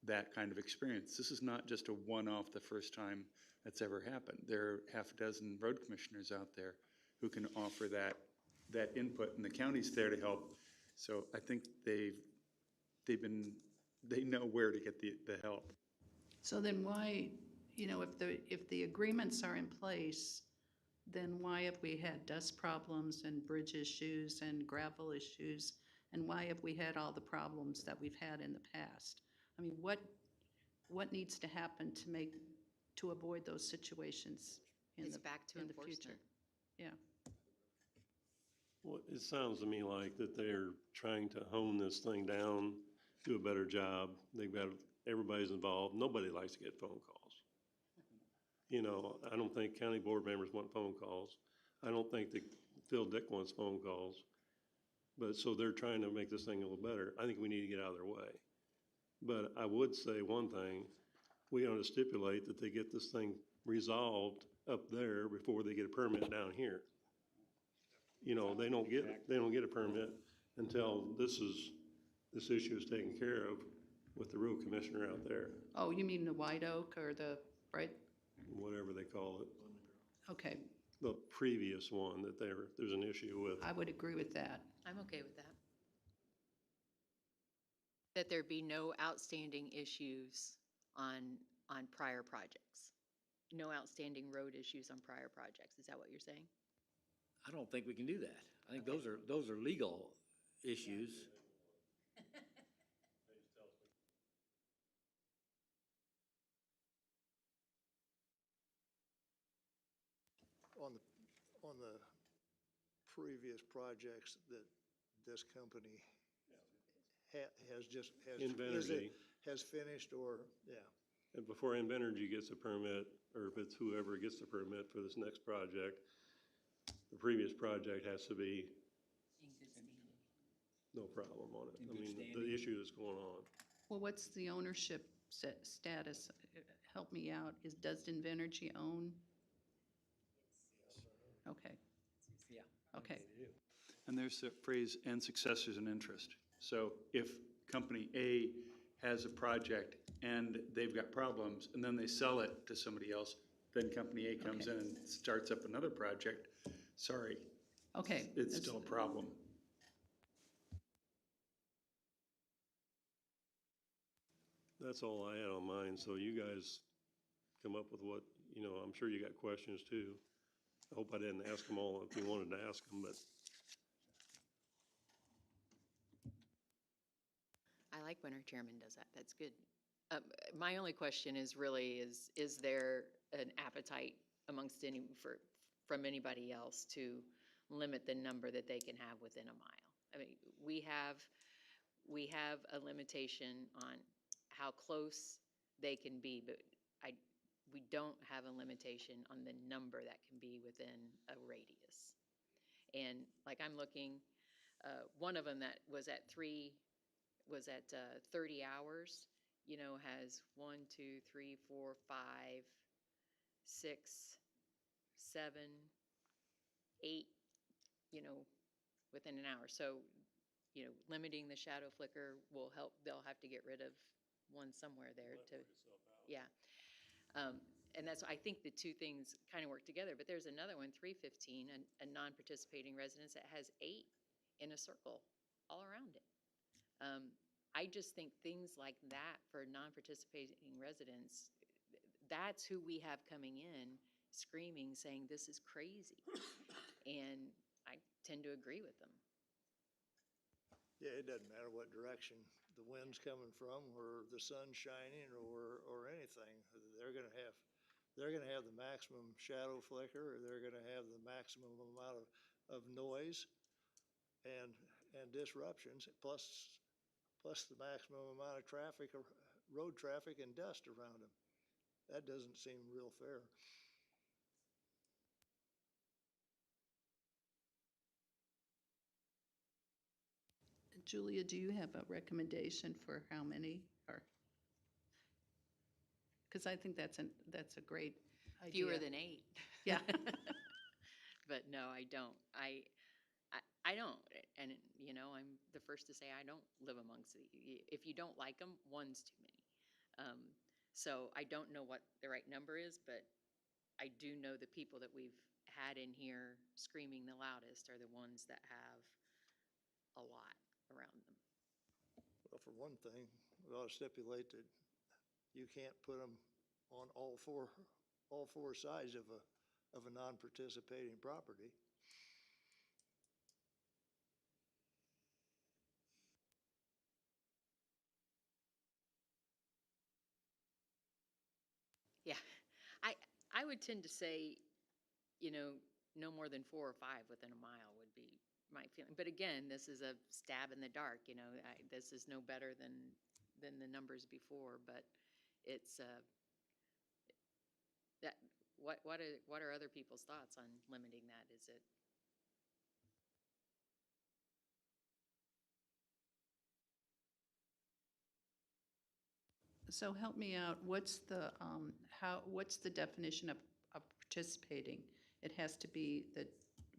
Speaker 9: that kind of experience. This is not just a one-off the first time that's ever happened. There are half a dozen road commissioners out there who can offer that input, and the county's there to help. So I think they know where to get the help.
Speaker 6: So then why, if the agreements are in place, then why have we had dust problems and bridge issues and gravel issues? And why have we had all the problems that we've had in the past? I mean, what needs to happen to avoid those situations in
Speaker 5: It's
Speaker 6: the,
Speaker 5: back to
Speaker 6: in the future?
Speaker 5: enforcement.
Speaker 6: Yeah,
Speaker 1: Well, it sounds to me like that they're trying to hone this thing down, do a better job. They've got, everybody's involved. Nobody likes to get phone calls. You know, I don't think county board members want phone calls. I don't think that Phil Dick wants phone calls. But, so they're trying to make this thing a little better. I think we need to get out of their way. But I would say one thing, we ought to stipulate that they get this thing resolved up there before they get a permit down here. You know, they don't get a permit until this issue is taken care of with the road commissioner out there,
Speaker 6: oh, you mean the White Oak or right,
Speaker 1: whatever they call it.
Speaker 6: okay,
Speaker 1: The previous one that there's an issue with.
Speaker 6: I would agree with that.
Speaker 5: I'm okay with that. That there be no outstanding issues on prior projects. No outstanding road issues on prior projects. Is that what you're saying?
Speaker 4: I don't think we can do that. I think those are legal issues.
Speaker 7: On the previous projects that this company
Speaker 1: Invenergy.
Speaker 7: has finished or, yeah.
Speaker 1: And before Invenergy gets a permit, or if it's whoever gets the permit for this next project, the previous project has to be no problem on it. I mean, the issue that's going on.
Speaker 6: Well, what's the ownership status? Help me out. Does Invenergy own? Okay.
Speaker 4: Yeah.
Speaker 6: Okay.
Speaker 9: And there's the phrase, and successors in interest. So if company A has a project and they've got problems, and then they sell it to somebody else, then company A comes in and starts up another project, sorry,
Speaker 6: Okay.
Speaker 9: it's still a problem.
Speaker 1: That's all I had on mine, so you guys come up with what, you know, I'm sure you got questions too. I hope I didn't ask them all if you wanted to ask them, but
Speaker 5: I like when our chairman does that. That's good. My only question is really, is there an appetite amongst from anybody else to limit the number that they can have within a mile? I mean, we have a limitation on how close they can be, but we don't have a limitation on the number that can be within a radius. And like I'm looking, one of them that was at 30 hours, you know, has 1, 2, 3, 4, 5, 6, 7, 8, you know, within an hour. So, you know, limiting the shadow flicker will help. They'll have to get rid of one somewhere there to, yeah. And that's, I think the two things kind of work together, but there's another one, 315, a non-participating residence that has 8 in a circle all around it. I just think things like that for non-participating residents, that's who we have coming in screaming, saying this is crazy. And I tend to agree with them.
Speaker 7: Yeah, it doesn't matter what direction the wind's coming from or the sun's shining or anything. They're gonna have the maximum shadow flicker, or they're gonna have the maximum amount of noise and disruptions, plus the maximum amount of traffic, or road traffic and dust around them. That doesn't seem real fair.
Speaker 6: Julia, do you have a recommendation for how many or? Because I think that's a great idea.
Speaker 5: Fewer than 8.
Speaker 6: Yeah.
Speaker 5: But no, I don't. I don't. And, you know, I'm the first to say I don't live amongst if you don't like them, one's too many. So I don't know what the right number is, but I do know the people that we've had in here screaming the loudest are the ones that have a lot around them.
Speaker 7: Well, for one thing, we ought to stipulate that you can't put them on all four sides of a non-participating property.
Speaker 5: Yeah, I would tend to say, no more than 4 or 5 within a mile would be my feeling. But again, this is a stab in the dark, this is no better than the numbers before, but it's, that, what are other people's thoughts on limiting that? Is it?
Speaker 6: So help me out, what's the definition of participating? It has to be, the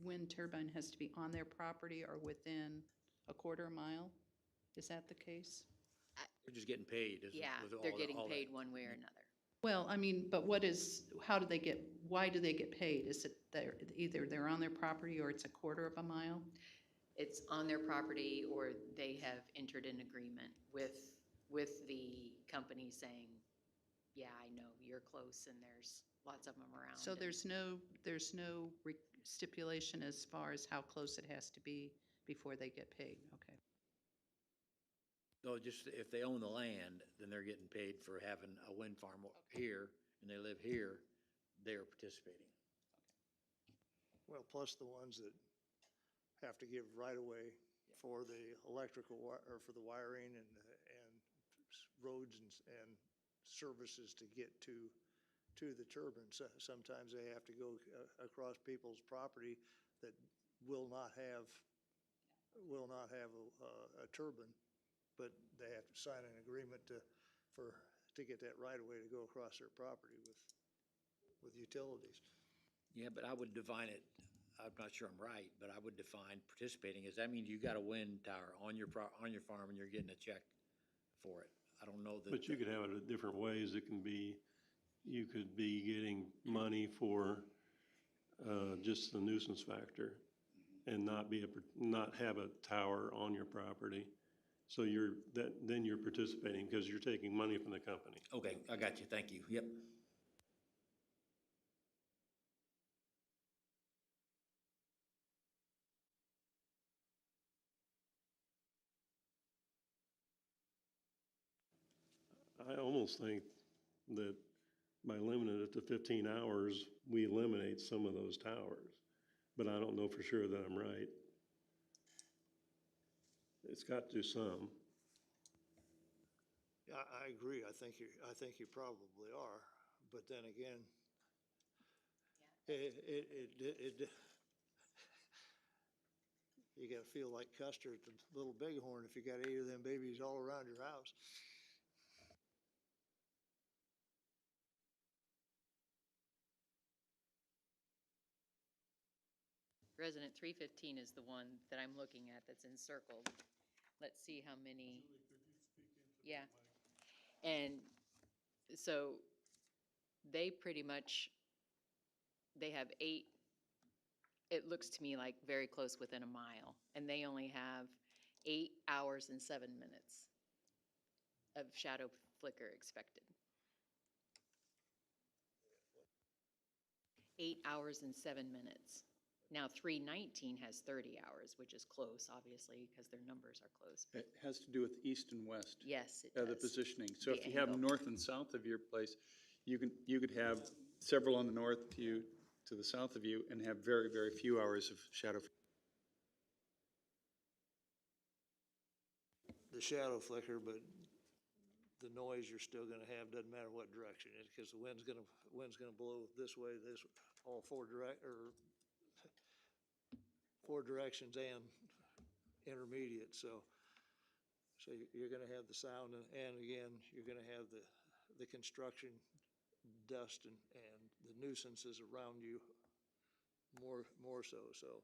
Speaker 6: wind turbine has to be on their property or within a quarter mile? Is that the case?
Speaker 4: They're just getting paid. isn't it,
Speaker 5: Yeah,
Speaker 4: with
Speaker 5: they're
Speaker 4: all
Speaker 5: getting
Speaker 4: that.
Speaker 5: paid one way or another.
Speaker 6: Well, I mean, but why do they get paid? Is it either they're on their property or it's a quarter of a mile?
Speaker 5: It's on their property, or they have entered an agreement with the company saying, yeah, I know, you're close, and there's lots of them around.
Speaker 6: So
Speaker 5: and-
Speaker 6: there's no stipulation as far as how close it has to be before they get paid, okay?
Speaker 4: So just if they own the land, then they're getting paid for having a wind farm here, and they live here, they're participating.
Speaker 7: Well, plus the ones that have to give right-of-way for the electrical, or for the wiring and roads and services to get to the turbine. So sometimes they have to go across people's property that will not have a turbine, but they have to sign an agreement to get that right-of-way to go across their property with utilities.
Speaker 4: Yeah, but I would define it, I'm not sure I'm right, but I would define participating as, that means you got a wind tower on your farm and you're getting a check for it. I don't know that.
Speaker 1: But you could have it in different ways. It can be, you could be getting money for just the nuisance factor and not have a tower on your property. So then you're participating because you're taking money from the company.
Speaker 4: Okay, I got you, thank you, yep.
Speaker 1: I almost think that by limiting it to 15 hours, we eliminate some of those towers. But I don't know for sure that I'm right. It's got to do some.
Speaker 7: Yeah, I agree. I think you probably are. But then again, you gotta feel like Custer at the Little Bighorn if you got 8 of them babies all around your house.
Speaker 5: Resident 315 is the one that I'm looking at that's encircled. Let's see how many. Yeah. And so they pretty much, they have 8, it looks to me like very close within a mile, and they only have 8 hours and 7 minutes of shadow flicker expected. 8 hours and 7 minutes. Now, 319 has 30 hours, which is close, obviously, because their numbers are close.
Speaker 9: It has to do with east and west.
Speaker 5: Yes, it does.
Speaker 9: The positioning. So
Speaker 5: The
Speaker 9: if you have
Speaker 5: angle.
Speaker 9: north and south of your place, you could have several on the north to the south of you and have very, very few hours of shadow.
Speaker 7: The shadow flicker, but the noise you're still gonna have doesn't matter what direction it is, because the wind's gonna blow this way, all 4 directions and intermediate, so you're gonna have the sound, and again, you're gonna have the construction dust and the nuisances around you more so,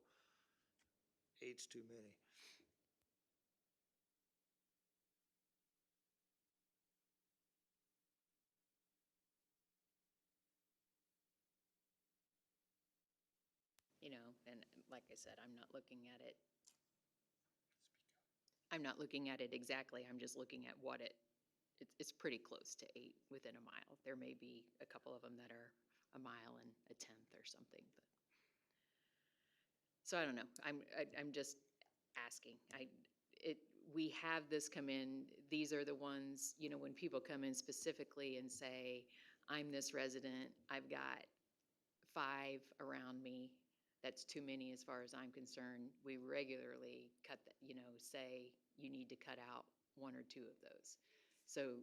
Speaker 7: 8's too many.
Speaker 5: And like I said, I'm not looking at it exactly. I'm just looking at what it it's pretty close to 8 within a mile. There may be a couple of them that are a mile and a tenth or something, but. So I don't know. I'm just asking. We have this come in, these are the ones, you know, when people come in specifically and say, I'm this resident, I've got 5 around me, that's too many as far as I'm concerned. We regularly cut, you know, say you need to cut out 1 or 2 of those. So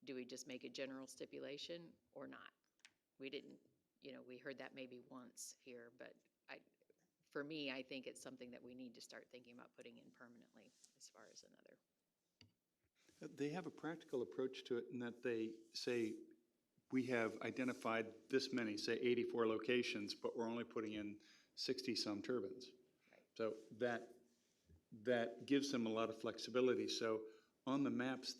Speaker 5: do we just make a general stipulation or not? We didn't, you know, we heard that maybe once here, but for me, I think it's something that we need to start thinking about putting in permanently as far as another.
Speaker 9: They have a practical approach to it in that they say, we have identified this many, say 84 locations, but we're only putting in 60-some turbines.
Speaker 5: Right.
Speaker 9: So that gives them a lot of flexibility. So on the maps,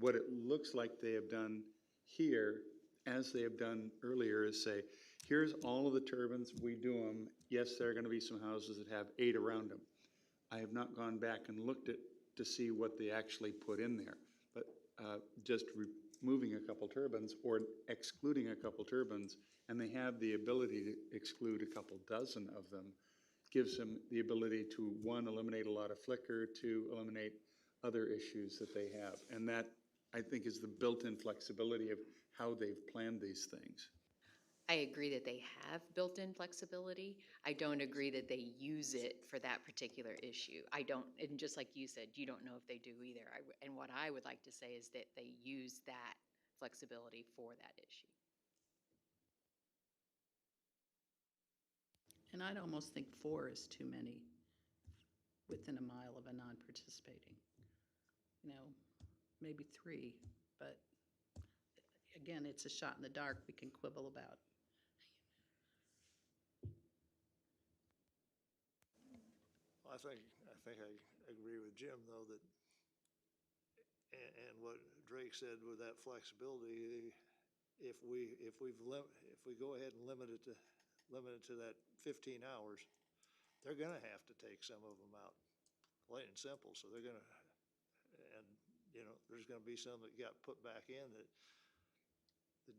Speaker 9: what it looks like they have done here, as they have done earlier, is say, here's all of the turbines, we do them. Yes, there are going to be some houses that have 8 around them. I have not gone back and looked at to see what they actually put in there. But just removing a couple turbines or excluding a couple turbines, and they have the ability to exclude a couple dozen of them, gives them the ability to, 1, eliminate a lot of flicker, 2, eliminate other issues that they have. And that, I think, is the built-in flexibility of how they've planned these things.
Speaker 5: I agree that they have built-in flexibility. I don't agree that they use it for that particular issue. I don't, and just like you said, you don't know if they do either. And what I would like to say is that they use that flexibility for that issue.
Speaker 6: And I'd almost think 4 is too many within a mile of a non-participating. You know, maybe 3, but again, it's a shot in the dark we can quibble about.
Speaker 7: I think I agree with Jim, though, that, and what Drake said with that flexibility, if we go ahead and limit it to that 15 hours, they're gonna have to take some of them out, plain and simple. So they're gonna, and you know, there's gonna be some that got put back in that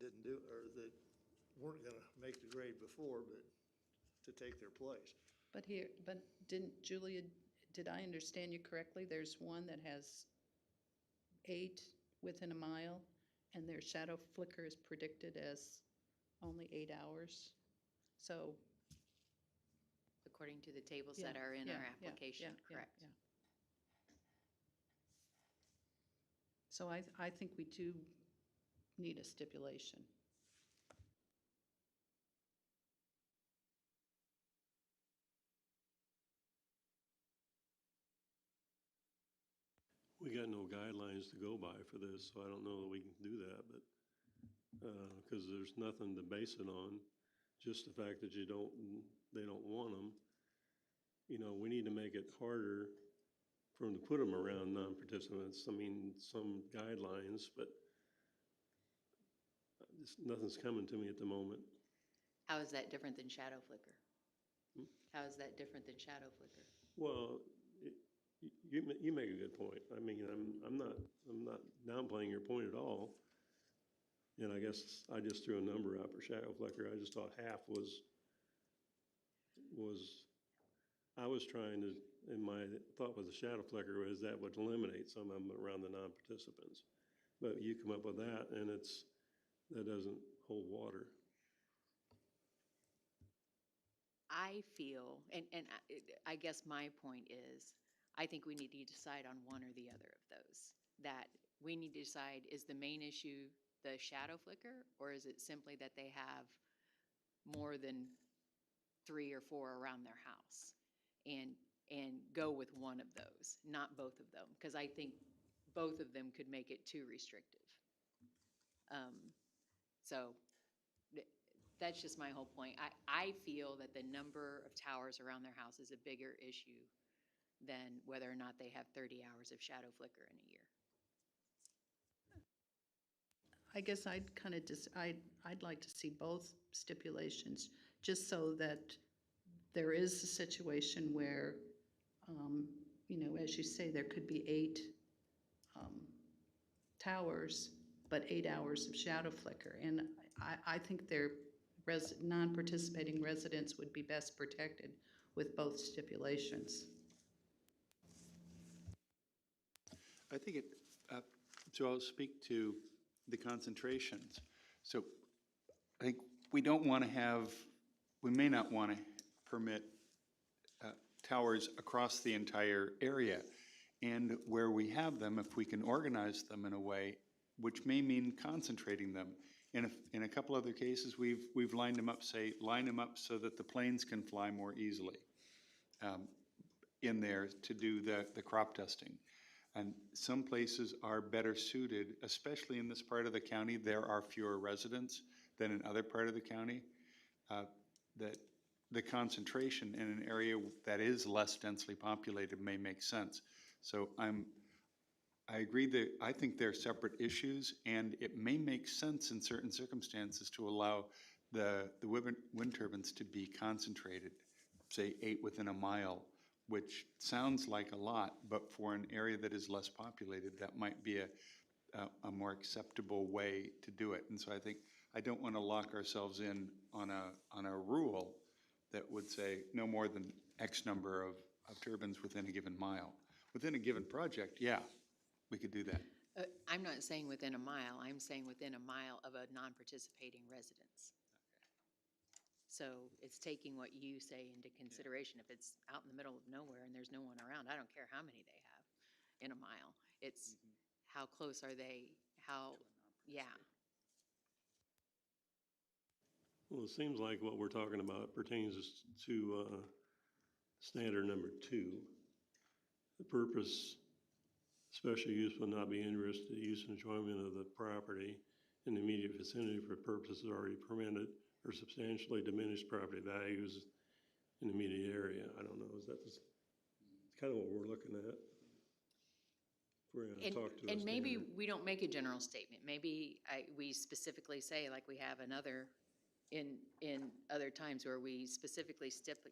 Speaker 7: didn't do, or that weren't gonna make the grade before, but to take their place.
Speaker 6: But didn't Julia, did I understand you correctly? There's one that has 8 within a mile, and their shadow flicker is predicted as only 8 hours. So.
Speaker 5: According to the tables
Speaker 6: Yeah,
Speaker 5: that are in
Speaker 6: yeah,
Speaker 5: our
Speaker 6: yeah,
Speaker 5: application,
Speaker 6: yeah,
Speaker 5: correct?
Speaker 6: yeah. So I think we do need a stipulation.
Speaker 1: We got no guidelines to go by for this, so I don't know that we can do that, but, because there's nothing to base it on, just the fact that they don't want them. You know, we need to make it harder for them to put them around non-participants. I mean, some guidelines, but nothing's coming to me at the moment.
Speaker 5: How is that different than shadow flicker? How is that different than shadow flicker?
Speaker 1: Well, you make a good point. I mean, I'm not downplaying your point at all. And I guess I just threw a number out for shadow flicker. I just thought half was, I was trying to, and my thought with the shadow flicker was that would eliminate some of them around the non-participants. But you come up with that and that doesn't hold water.
Speaker 5: I feel, and I guess my point is, I think we need to decide on one or the other of those. That we need to decide, is the main issue the shadow flicker, or is it simply that they have more than 3 or 4 around their house? And go with one of those, not both of them, because I think both of them could make it too restrictive. So that's just my whole point. I feel that the number of towers around their house is a bigger issue than whether or not they have 30 hours of shadow flicker in a year.
Speaker 6: I guess I'd kind of I'd like to see both stipulations, just so that there is a situation where, you know, as you say, there could be 8 towers, but 8 hours of shadow flicker. And I think their non-participating residents would be best protected with both stipulations.
Speaker 9: I think it, so I'll speak to the concentrations. So I think we don't want to have, we may not want to permit towers across the entire area. And where we have them, if we can organize them in a way, which may mean concentrating them. In a couple other cases, we've lined them up, say, line them up so that the planes can fly more easily in there to do the crop dusting. And some places are better suited, especially in this part of the county, there are fewer residents than in other part of the county. That the concentration in an area that is less densely populated may make sense. So I agree that I think they're separate issues, and it may make sense in certain circumstances to allow the wind turbines to be concentrated, say 8 within a mile, which sounds like a lot, but for an area that is less populated, that might be a more acceptable way to do it. And so I think I don't want to lock ourselves in on a rule that would say no more than X number of turbines within a given mile. Within a given project, yeah, we could do that.
Speaker 5: I'm not saying within a mile, I'm saying within a mile of a non-participating residence. So it's taking what you say into consideration. If it's out in the middle of nowhere and there's no one around, I don't care how many they have in a mile. It's how close are they, yeah.
Speaker 1: Well, it seems like what we're talking about pertains to standard number 2. The purpose, special use will not be interested in use and enjoyment of the property in the immediate vicinity for purposes already permitted or substantially diminished property values in the immediate area. I don't know, is that it's kind of what we're looking at? We're going to talk to
Speaker 5: And maybe
Speaker 1: standard.
Speaker 5: we don't make a general statement. Maybe we specifically say, like we have another, in other times where we specifically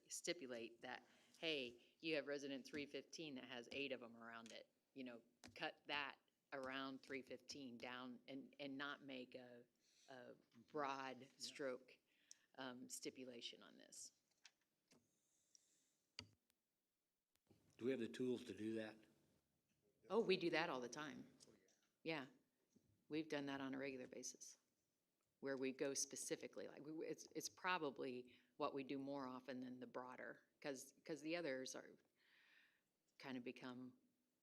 Speaker 5: stipulate that, hey, you have resident 315 that has 8 of them around it. You know, cut that around 315 down and not make a broad stroke stipulation on this.
Speaker 4: Do we have the tools to do that?
Speaker 5: Oh, we do that all the time. Yeah, we've done that on a regular basis, where we go specifically, like, it's probably what we do more often than the broader, because the others are kind of become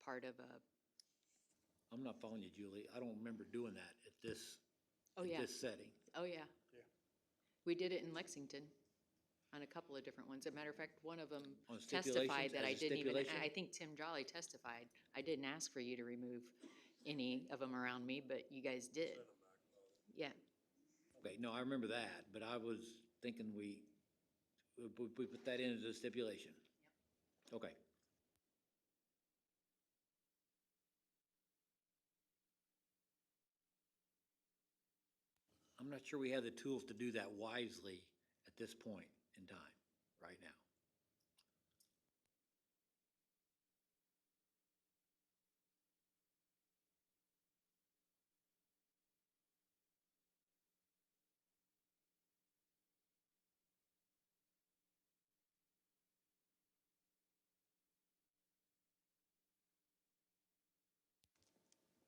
Speaker 5: part of a.
Speaker 4: I'm not following you, Julie. I don't remember doing that at this,
Speaker 5: Oh, yeah.
Speaker 4: this setting.
Speaker 5: Oh, yeah. We did it in Lexington on a couple of different ones. As a matter of fact, one of them
Speaker 4: On
Speaker 5: testified
Speaker 4: stipulations,
Speaker 5: that
Speaker 4: as
Speaker 5: I
Speaker 4: a
Speaker 5: didn't even,
Speaker 4: stipulation?
Speaker 5: I think Tim Jolly testified. I didn't ask for you to remove any of them around me, but you guys did. Yeah.
Speaker 4: Okay, no, I remember that, but I was thinking we put that in as a stipulation. Yep. Okay. I'm not sure we have the tools to do that wisely at this point in time, right now.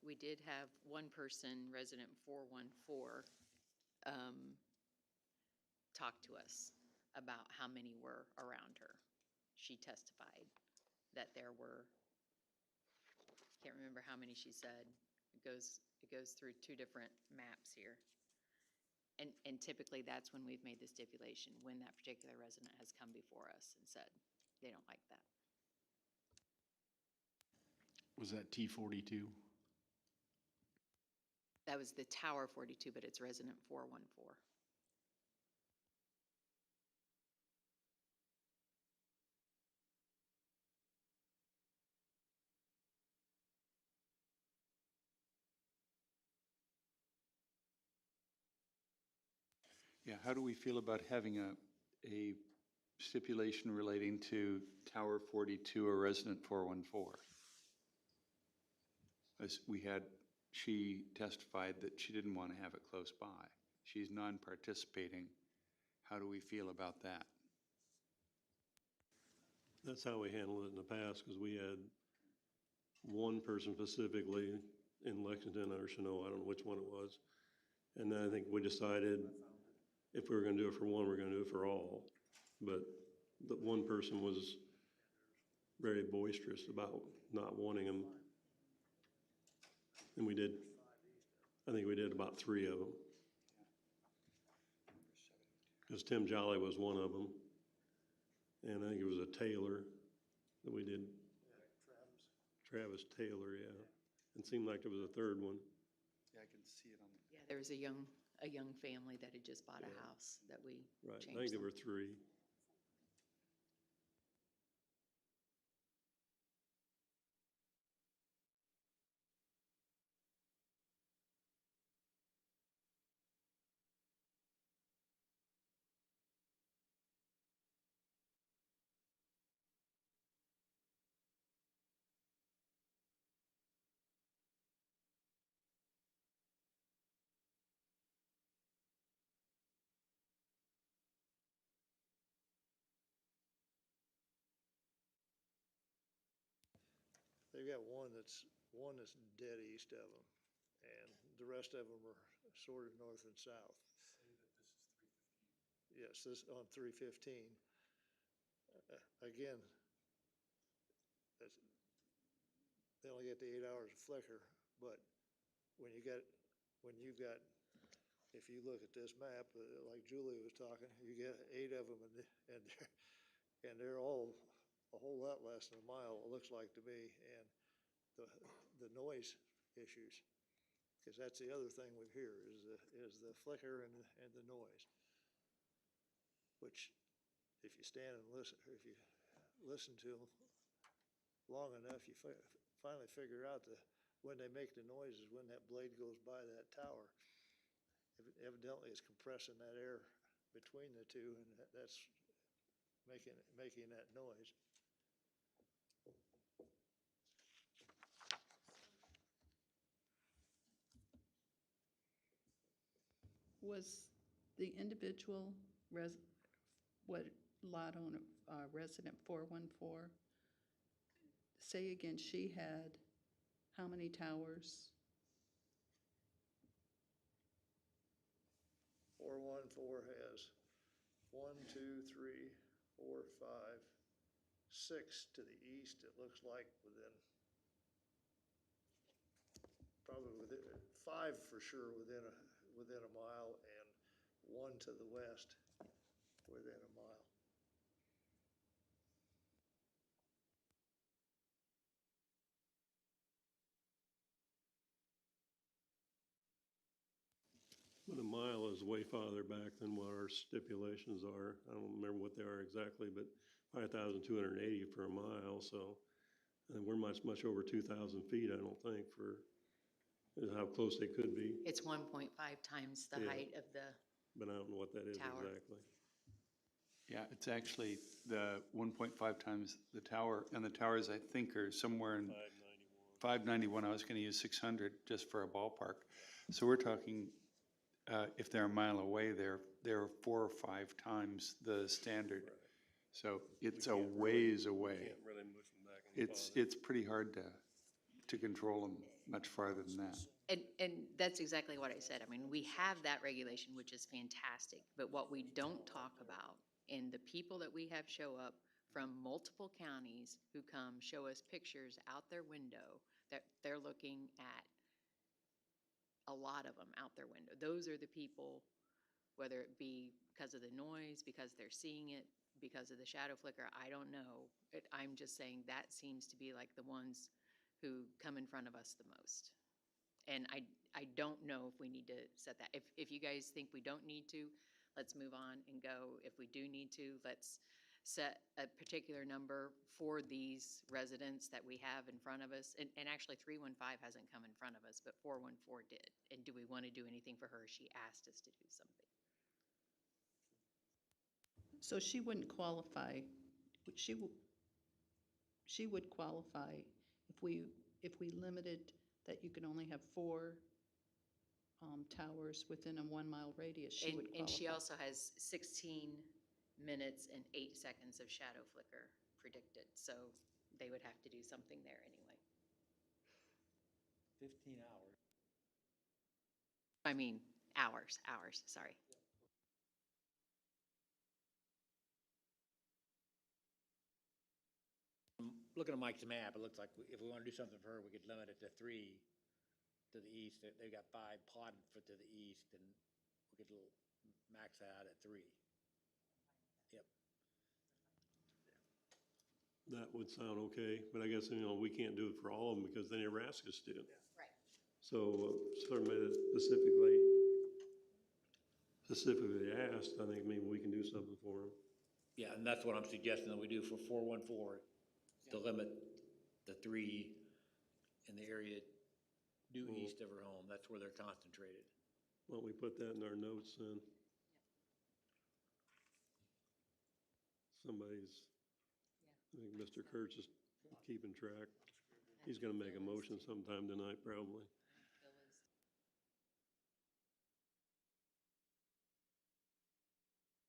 Speaker 5: We did have one person, resident 414, talk to us about how many were around her. She testified that there were, can't remember how many she said. It goes through 2 different maps here. And typically that's when we've made the stipulation, when that particular resident has come before us and said they don't like that.
Speaker 8: Was that T42?
Speaker 5: That was the Tower 42, but it's resident 414.
Speaker 9: Yeah, how do we feel about having a stipulation relating to Tower 42 or Resident 414? As we had she testified that she didn't want to have it close by. She's non-participating. How do we feel about that?
Speaker 1: That's how we handled it in the past, because we had one person specifically in Lexington or Chinoa, I don't know which one it was. And then I think we decided if we were gonna do it for one, we're gonna do it for all. But the one person was very boisterous about not wanting them. And we did, I think we did about 3 of them. Because Tim Jolly was one of them. And I think it was a Taylor that we did. Travis Taylor, yeah. And seemed like there was a third one.
Speaker 9: Yeah, I can see it on the.
Speaker 5: Yeah, there was a young family that had just bought a house that we
Speaker 1: Right, I
Speaker 5: changed
Speaker 1: think there
Speaker 5: them.
Speaker 1: were 3.
Speaker 7: They've got one that's dead east of them, and the rest of them are sort of north and south. Yes, this on 315. Again, that's, they only get the 8 hours of flicker, but when you've got, if you look at this map, like Julie was talking, you get 8 of them, and they're all a whole lot less than a mile, it looks like to me, and the noise issues, because that's the other thing we hear is the flicker and the noise, which if you stand and listen, or if you listen to them long enough, you finally figure out that when they make the noises, when that blade goes by that tower, evidently it's compressing that air between the two, and that's making that noise.
Speaker 6: Was the individual lot owner, resident 414, say again, she had how many towers?
Speaker 7: 414 has 1, 2, 3, 4, 5, 6 to the east, it looks like probably within 5 for sure within a mile, and 1 to the west within a mile.
Speaker 1: But a mile is way farther back than what our stipulations are. I don't remember what they are exactly, but 5,280 for a mile, so. And we're much over 2,000 feet, I don't think, for how close they could be.
Speaker 5: It's 1.5 times the
Speaker 1: Yeah.
Speaker 5: height of the,
Speaker 1: But I don't know what that is
Speaker 5: Tower.
Speaker 1: exactly.
Speaker 9: Yeah, it's actually the 1.5 times the tower, and the towers, I think, are somewhere in 591. I was gonna use 600 just for a ballpark. So we're talking, if they're a mile away, they're 4 or 5 times the standard. So it's a ways away.
Speaker 1: Can't really push them back any farther.
Speaker 9: It's pretty hard to control them much farther than that.
Speaker 5: and that's exactly what I said. I mean, we have that regulation, which is fantastic, but what we don't talk about, and the people that we have show up from multiple counties who come show us pictures out their window, that they're looking at a lot of them out their window. Those are the people, whether it be because of the noise, because they're seeing it, because of the shadow flicker, I don't know. I'm just saying that seems to be like the ones who come in front of us the most. And I don't know if we need to set that. If you guys think we don't need to, let's move on and go. If we do need to, let's set a particular number for these residents that we have in front of us. And actually 315 hasn't come in front of us, but 414 did. And do we want to do anything for her? She asked us to do something.
Speaker 6: So she wouldn't qualify, she would qualify if we limited that you can only have 4 towers within a 1-mile radius, she would qualify.
Speaker 5: And she also has 16 minutes and 8 seconds of shadow flicker predicted, so they would have to do something there anyway.
Speaker 4: 15 hours.
Speaker 5: I mean, hours, sorry.
Speaker 4: Looking at Mike's map, it looks like if we want to do something for her, we could limit it to 3 to the east. They've got 5 plotted for to the east, and we could max that out at 3. Yep.
Speaker 1: That would sound okay, but I guess, you know, we can't do it for all of them because they never ask us to.
Speaker 5: Right.
Speaker 1: So, somebody that specifically asked, I think maybe we can do something for them.
Speaker 4: Yeah, and that's what I'm suggesting that we do for 414, to limit the 3 in the area due east of her home. That's where they're concentrated.
Speaker 1: Why don't we put that in our notes then? Somebody's, I think Mr. Kurtz is keeping track. He's gonna make a motion sometime tonight, probably.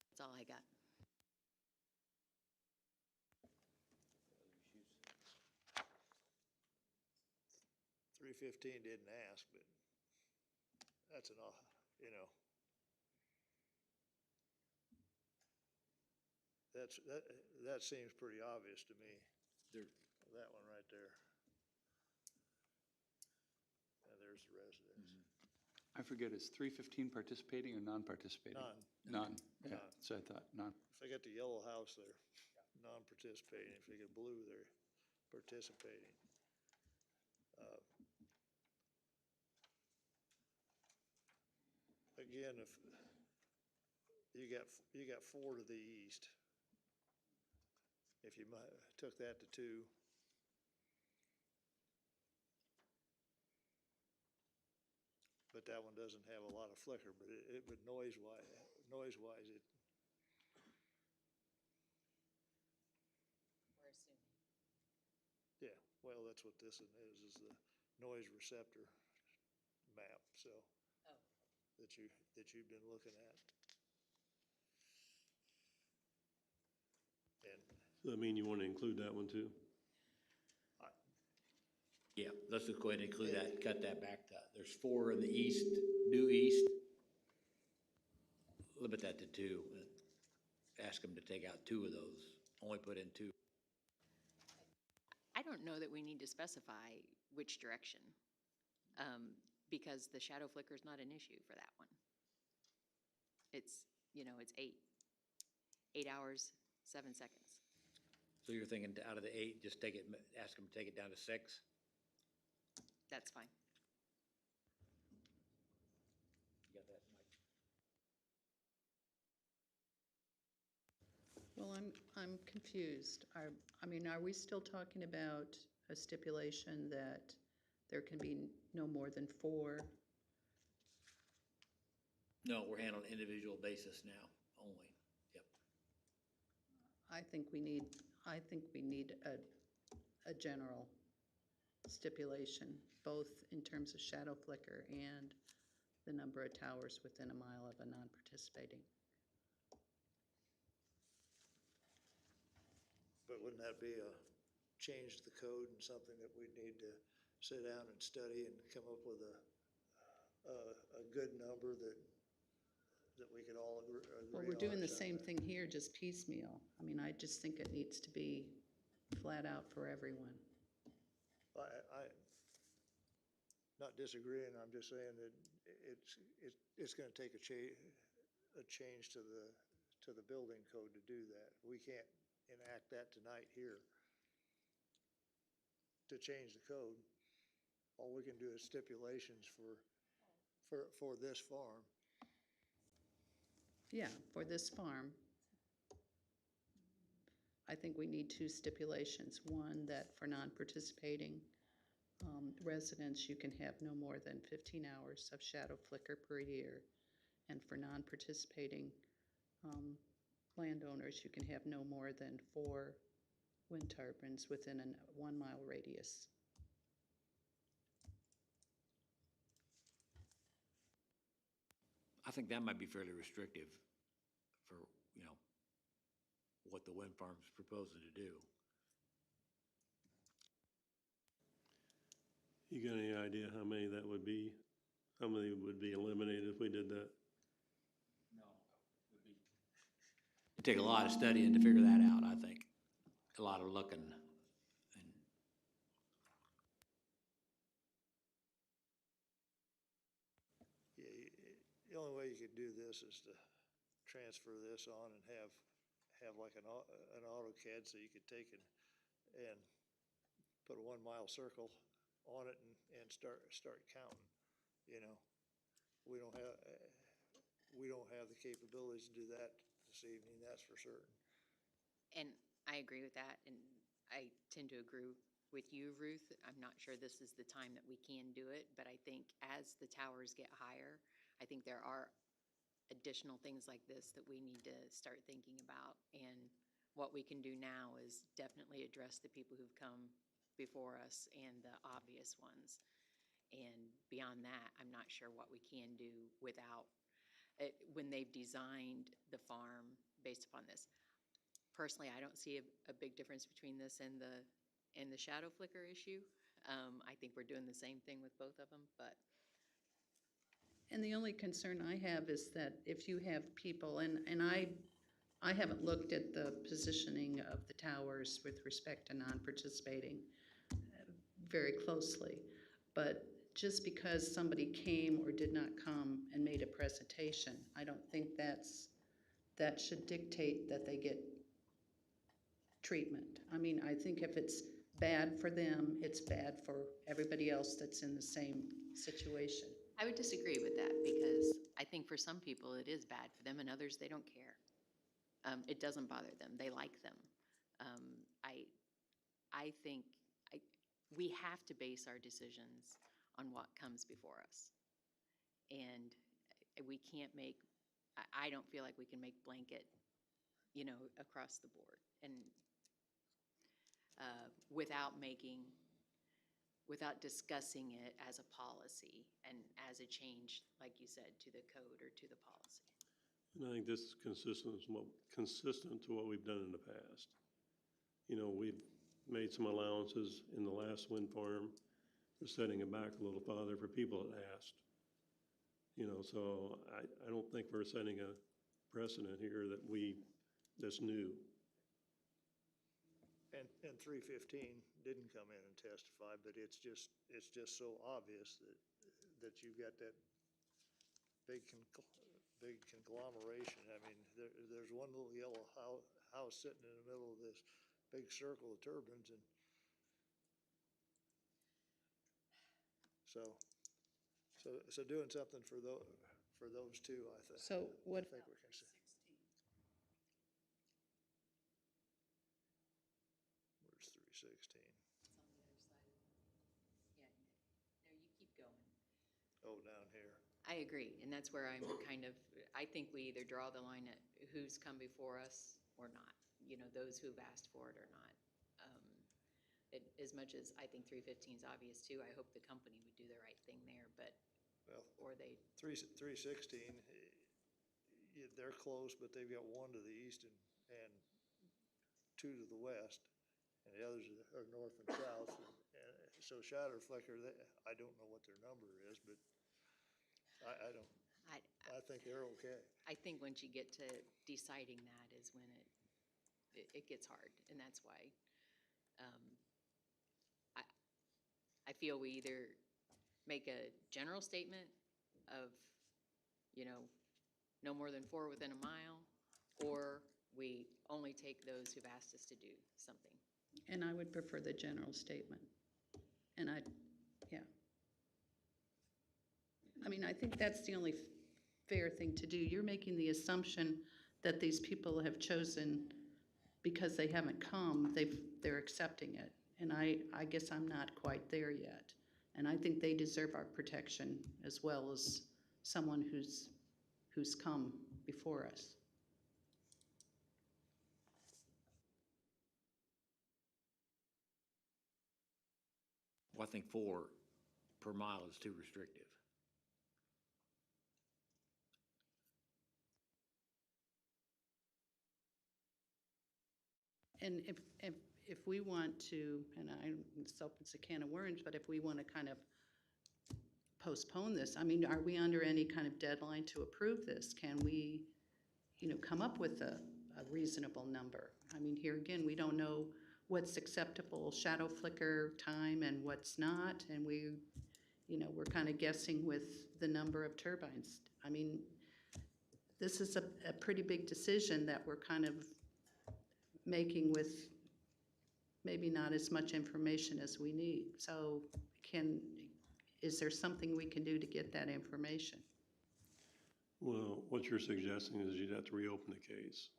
Speaker 5: That's all I got.
Speaker 7: 315 didn't ask, but that's enough, you know. That seems pretty obvious to me. That one right there. And there's the residence.
Speaker 9: I forget, is 315 participating or non-participating?
Speaker 7: None.
Speaker 9: None, yeah,
Speaker 7: None.
Speaker 9: so I thought, none.
Speaker 7: If they got the yellow house, they're non-participating. If they get blue, they're participating. Again, if you got 4 to the east, if you took that to 2, but that one doesn't have a lot of flicker, but but noise-wise, it,
Speaker 5: We're assuming.
Speaker 7: yeah, well, that's what this one is the noise receptor map, so.
Speaker 5: Oh.
Speaker 7: That you've been looking at. And
Speaker 1: Does that mean you wanna include that one too?
Speaker 4: Yeah, let's just go ahead and include that, cut that back to, there's 4 in the east, due east. Limit that to 2. Ask them to take out 2 of those, only put in 2.
Speaker 5: I don't know that we need to specify which direction, because the shadow flicker is not an issue for that one. It's, you know, it's 8 hours, 7 seconds.
Speaker 4: So you're thinking out of the 8, just take it, ask them to take it down to 6?
Speaker 5: That's fine.
Speaker 4: You got that, Mike?
Speaker 6: Well, I'm confused. Are we still talking about a stipulation that there can be no more than 4?
Speaker 4: No, we're handling individual basis now, only. Yep.
Speaker 6: I think we need a general stipulation, both in terms of shadow flicker and the number of towers within a mile of a non-participating.
Speaker 7: but wouldn't that be a change to the code and something that we'd need to sit down and study and come up with a good number that we could all agree on?
Speaker 6: Well, we're doing
Speaker 7: or
Speaker 6: the same
Speaker 7: something?
Speaker 6: thing here, just piecemeal. I mean, I just think it needs to be flat out for everyone.
Speaker 7: I not disagreeing, I'm just saying that it's gonna take a change to the building code to do that. We can't enact that tonight here to change the code. All we can do is stipulations for this farm.
Speaker 6: Yeah, for this farm, I think we need 2 stipulations. One, that for non-participating residents, you can have no more than 15 hours of shadow flicker per year. And for non-participating landowners, you can have no more than 4 wind turbines within a 1-mile radius.
Speaker 4: I think that might be fairly restrictive for, what the wind farm's proposing to do.
Speaker 1: You got any idea how many that would be? How many would be eliminated if we did that?
Speaker 4: No. It'd take a lot of studying to figure that out, I think. A lot of looking and,
Speaker 7: Yeah, the only way you could do this is to transfer this on and have like an AutoCAD, so you could take and put a 1 mile circle on it and start counting, you know. We don't have the capabilities to do that this evening, that's for certain.
Speaker 5: And I agree with that, and I tend to agree with you, Ruth. I'm not sure this is the time that we can do it, but I think as the towers get higher, I think there are additional things like this that we need to start thinking about. And what we can do now is definitely address the people who've come before us and the obvious ones. And beyond that, I'm not sure what we can do without, when they've designed the farm based upon this. Personally, I don't see a big difference between this and the shadow flicker issue. I think we're doing the same thing with both of them, but.
Speaker 6: And the only concern I have is that if you have people, and I haven't looked at the positioning of the towers with respect to non-participating very closely, but just because somebody came or did not come and made a presentation, I don't think that should dictate that they get treatment. I mean, I think if it's bad for them, it's bad for everybody else that's in the same situation.
Speaker 5: I would disagree with that, because I think for some people it is bad for them, and others, they don't care. It doesn't bother them. They like them. I think we have to base our decisions on what comes before us. And we can't I don't feel like we can make blanket, across the board. And without discussing it as a policy and as a change, like you said, to the code or to the policy.
Speaker 1: And I think this is consistent to what we've done in the past. We've made some allowances in the last wind farm for setting it back a little farther for people that asked. So I don't think we're setting a precedent here that's new.
Speaker 7: And 315 didn't come in and testify, but it's just so obvious that you've got that big conglomeration. I mean, there's one little yellow house sitting in the middle of this big circle of turbines, and so doing something for those two, I think.
Speaker 6: So what?
Speaker 7: I think we can say. Where's 316?
Speaker 5: It's on the other side. Yeah, no, you keep going.
Speaker 7: Oh, down here.
Speaker 5: I agree, and that's where I think we either draw the line at who's come before us or not, those who've asked for it or not. As much as I think 315 is obvious too, I hope the company would do the right thing there, but,
Speaker 7: Well,
Speaker 5: or they,
Speaker 7: 316, they're close, but they've got one to the east and two to the west, and the others are north and south. And so shadow flicker, I don't know what their number is, but I don't. I think they're okay.
Speaker 5: I think once you get to deciding that is when it gets hard, and that's why I feel we either make a general statement of, no more than 4 within a mile, or we only take those who've asked us to do something.
Speaker 6: And I would prefer the general statement. And yeah. I mean, I think that's the only fair thing to do. You're making the assumption that these people have chosen because they haven't come, they're accepting it. And I guess I'm not quite there yet. And I think they deserve our protection as well as someone who's come before us.
Speaker 4: Well, I think 4 per mile is too restrictive.
Speaker 6: And if we want to, and this opens a can of worms, but if we want to kind of postpone this, I mean, are we under any kind of deadline to approve this? Can we, come up with a reasonable number? I mean, here again, we don't know what's acceptable shadow flicker time and what's not, and we're kind of guessing with the number of turbines. I mean, this is a pretty big decision that we're kind of making with maybe not as much information as we need. So is there something we can do to get that information?
Speaker 1: Well, what you're suggesting is you'd have to reopen the case.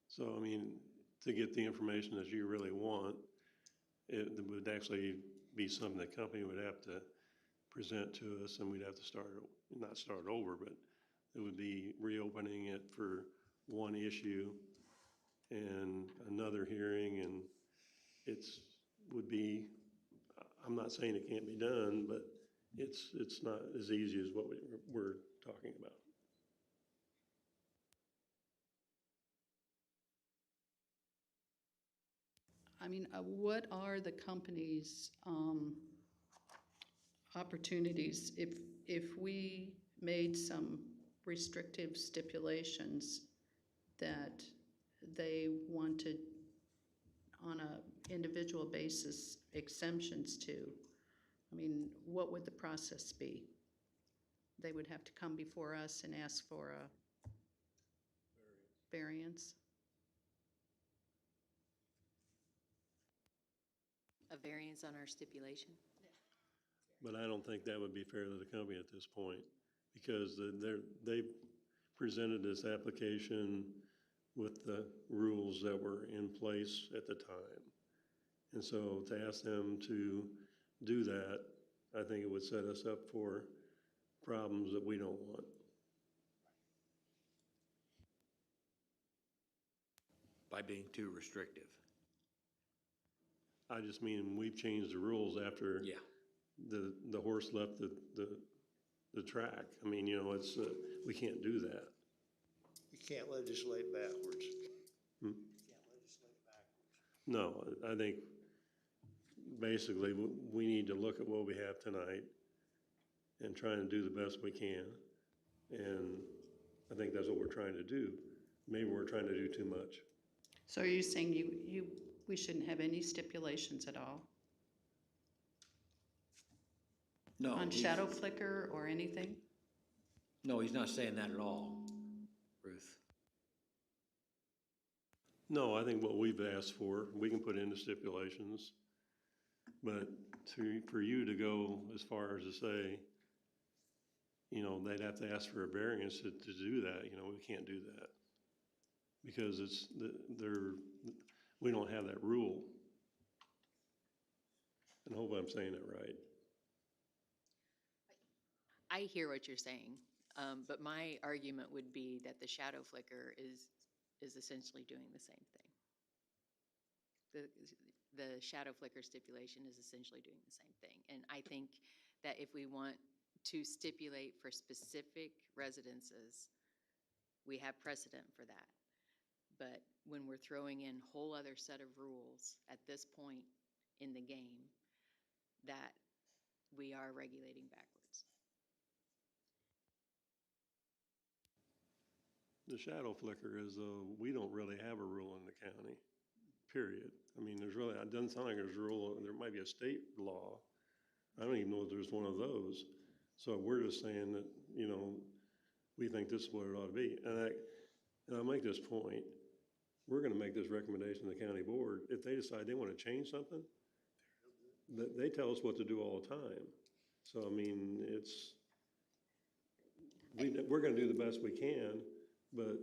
Speaker 1: So, I mean, to get the information that you really want, it would actually be something the company would have to present to us, and we'd have to not start over, but it would be reopening it for one issue and another hearing, and would be, I'm not saying it can't be done, but it's not as easy as what we're talking about.
Speaker 6: I mean, what are the company's opportunities if we made some restrictive stipulations that they wanted on a individual basis exemptions to? I mean, what would the process be? They would have to come before us and ask for a variance?
Speaker 5: A variance on our stipulation?
Speaker 1: But I don't think that would be fair to the company at this point, because they presented this application with the rules that were in place at the time. And so to ask them to do that, I think it would set us up for problems that we don't want.
Speaker 4: By being too restrictive.
Speaker 1: I just mean, we've changed the rules after
Speaker 4: Yeah.
Speaker 1: the horse left the track. I mean, we can't do that.
Speaker 7: You can't legislate backwards.
Speaker 1: No, I think basically we need to look at what we have tonight and try and do the best we can. And I think that's what we're trying to do. Maybe we're trying to do too much.
Speaker 6: So are you saying we shouldn't have any stipulations at all?
Speaker 4: No.
Speaker 6: On shadow flicker or anything?
Speaker 4: No, he's not saying that at all, Ruth.
Speaker 1: No, I think what we've asked for, we can put into stipulations. But for you to go as far as to say, they'd have to ask for a variance to do that, we can't do that. Because we don't have that rule. And I hope I'm saying it right.
Speaker 5: I hear what you're saying, but my argument would be that the shadow flicker is essentially doing the same thing. The shadow flicker stipulation is essentially doing the same thing. And I think that if we want to stipulate for specific residences, we have precedent for that. But when we're throwing in a whole other set of rules at this point in the game, that we are regulating backwards.
Speaker 1: The shadow flicker is, we don't really have a rule in the county, period. I mean, it doesn't sound like there's a rule. There might be a state law. I don't even know if there's one of those. So we're just saying that, we think this is what it ought to be. And I'll make this point. We're going to make this recommendation to the county board. If they decide they want to change something, they tell us what to do all the time. So, I mean, we're going to do the best we can, but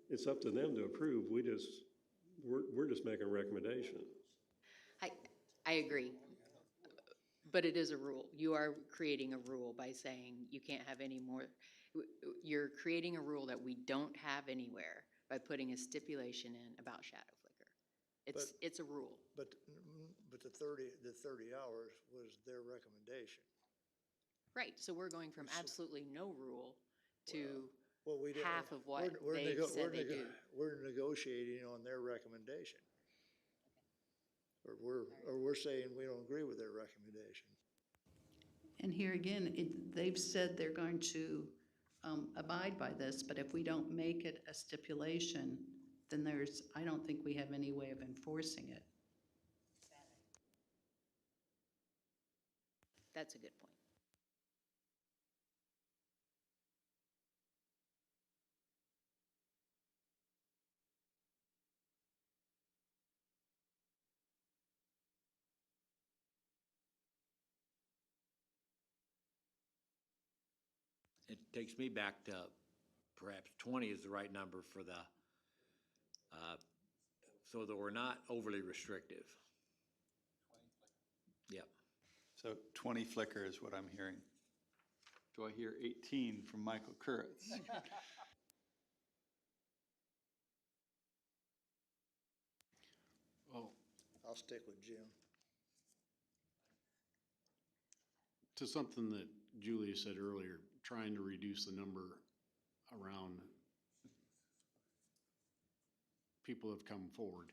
Speaker 1: it's up to them to approve. We're just making a recommendation.
Speaker 5: I agree, but it is a rule. You are creating a rule by saying you can't have any more. You're creating a rule that we don't have anywhere by putting a stipulation in about shadow flicker. It's a rule.
Speaker 7: But the 30 hours was their recommendation.
Speaker 5: Right, so we're going from absolutely no rule to
Speaker 7: Well, we didn't-
Speaker 5: half of what
Speaker 7: we're
Speaker 5: they've
Speaker 7: nego-
Speaker 5: said
Speaker 7: we're
Speaker 5: they
Speaker 7: nego-
Speaker 5: do.
Speaker 7: We're negotiating on their recommendation. Or we're saying we don't agree with their recommendation.
Speaker 6: And here again, they've said they're going to abide by this, but if we don't make it a stipulation, then I don't think we have any way of enforcing it.
Speaker 5: That's a good point.
Speaker 4: It takes me back to perhaps 20 is the right number for the, so that we're not overly restrictive. Yep.
Speaker 9: So 20 flicker is what I'm hearing. Do I hear 18 from Michael Kurtz?
Speaker 8: Well,
Speaker 7: I'll stick with Jim.
Speaker 8: to something that Julia said earlier, trying to reduce the number around people have come forward.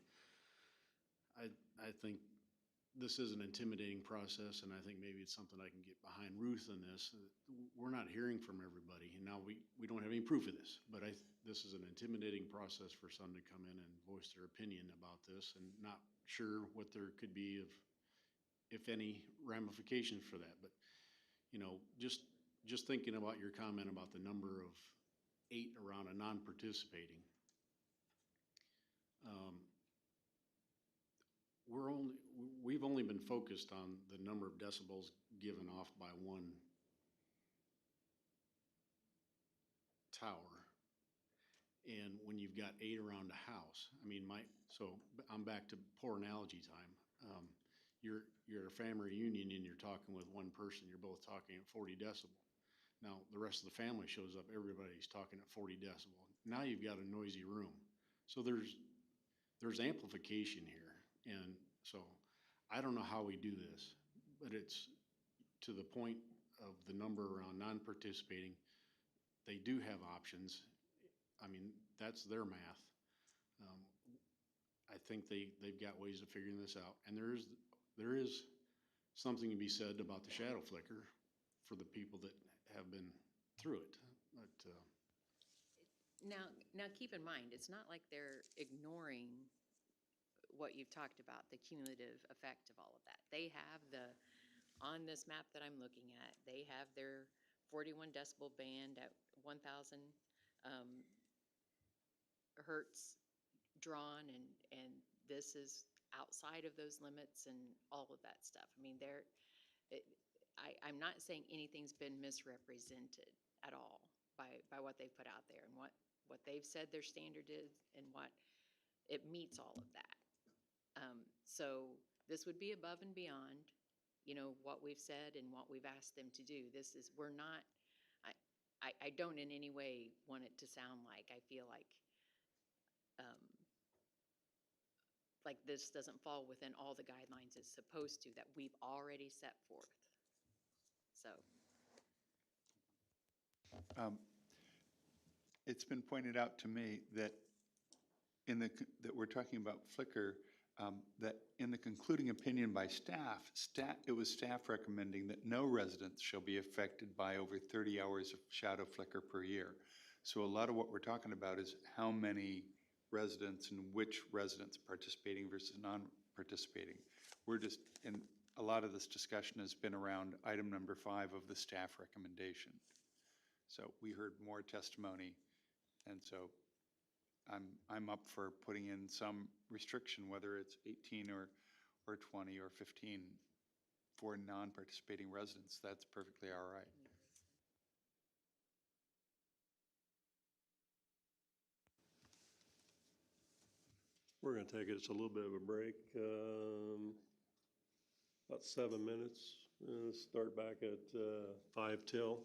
Speaker 8: I think this is an intimidating process, and I think maybe it's something I can get behind Ruth in this. We're not hearing from everybody, and now we don't have any proof of this, but this is an intimidating process for some to come in and voice their opinion about this, and not sure what there could be of, if any, ramifications for that. But, you know, just thinking about your comment about the number of 8 around a non-participating, we've only been focused on the number of decibels given off by one tower. And when you've got 8 around a house, I mean, so I'm back to poor analogy time. You're at a family reunion and you're talking with one person, you're both talking at 40 decibel. Now, the rest of the family shows up, everybody's talking at 40 decibel. Now you've got a noisy room. So there's amplification here. And so I don't know how we do this, but it's to the point of the number around non-participating. They do have options. I mean, that's their math. I think they've got ways of figuring this out. And there is something to be said about the shadow flicker for the people that have been through it. But,
Speaker 5: Now keep in mind, it's not like they're ignoring what you've talked about, the cumulative effect of all of that. They have on this map that I'm looking at, they have their 41 decibel band at 1,000 hertz drawn, and this is outside of those limits and all of that stuff. I mean, I'm not saying anything's been misrepresented at all by what they've put out there and what they've said their standard is and what it meets all of that. So this would be above and beyond, you know, what we've said and what we've asked them to do. We're not, I don't in any way want it to sound like I feel like this doesn't fall within all the guidelines it's supposed to that we've already set forth. So.
Speaker 9: It's been pointed out to me that that we're talking about flicker, that in the concluding opinion by staff, it was staff recommending that no residents shall be affected by over 30 hours of shadow flicker per year. So a lot of what we're talking about is how many residents and which residents participating versus non-participating. And a lot of this discussion has been around item number 5 of the staff recommendation. So we heard more testimony, and so I'm up for putting in some restriction, whether it's 18 or 20 or 15 for non-participating residents. That's perfectly all right.
Speaker 1: We're gonna take just a little bit of a break, about 7 minutes. Start back at 5 till.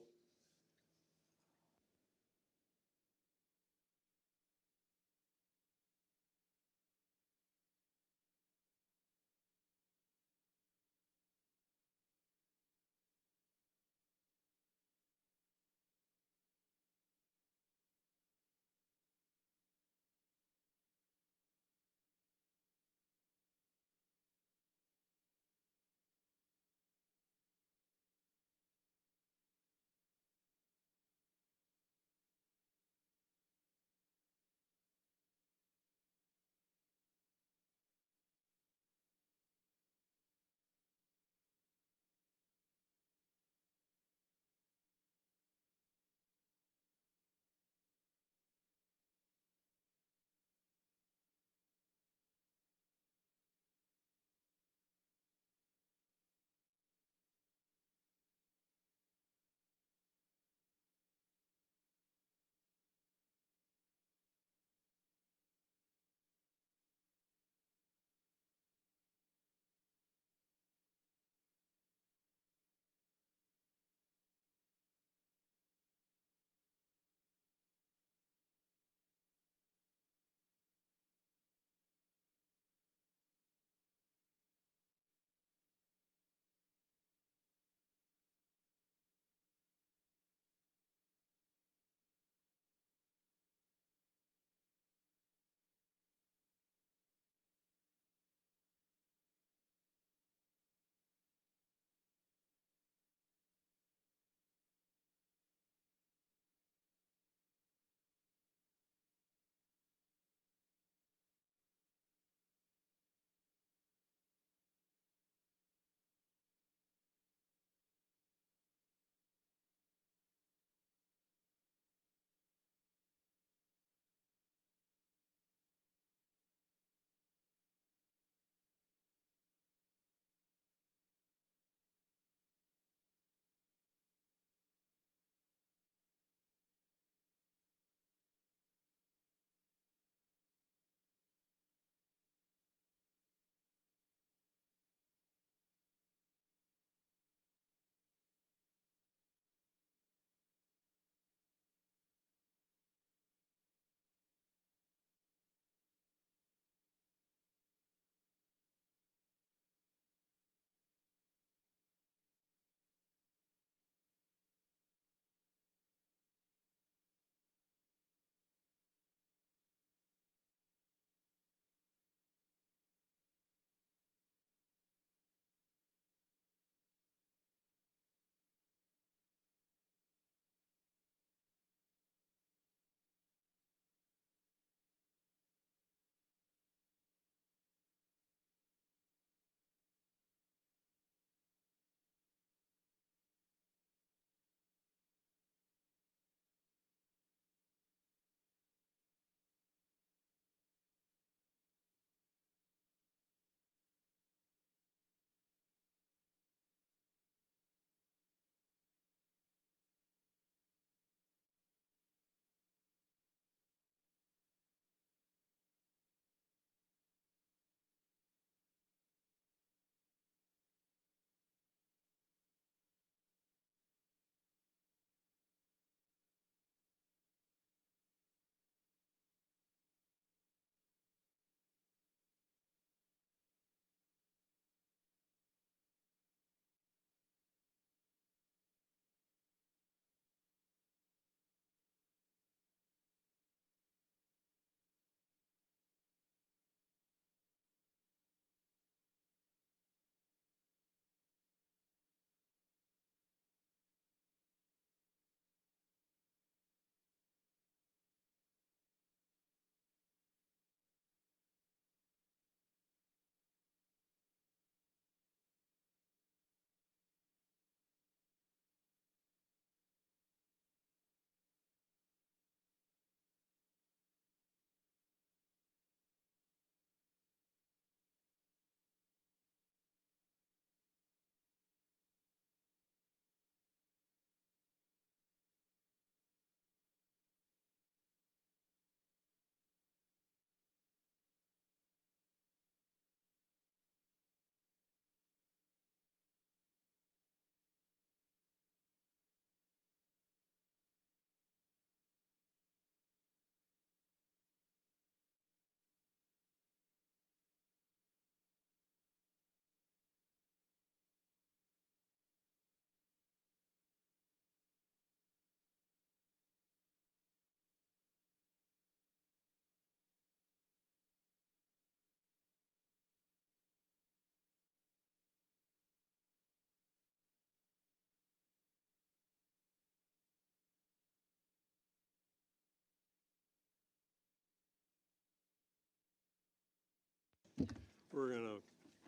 Speaker 1: We're gonna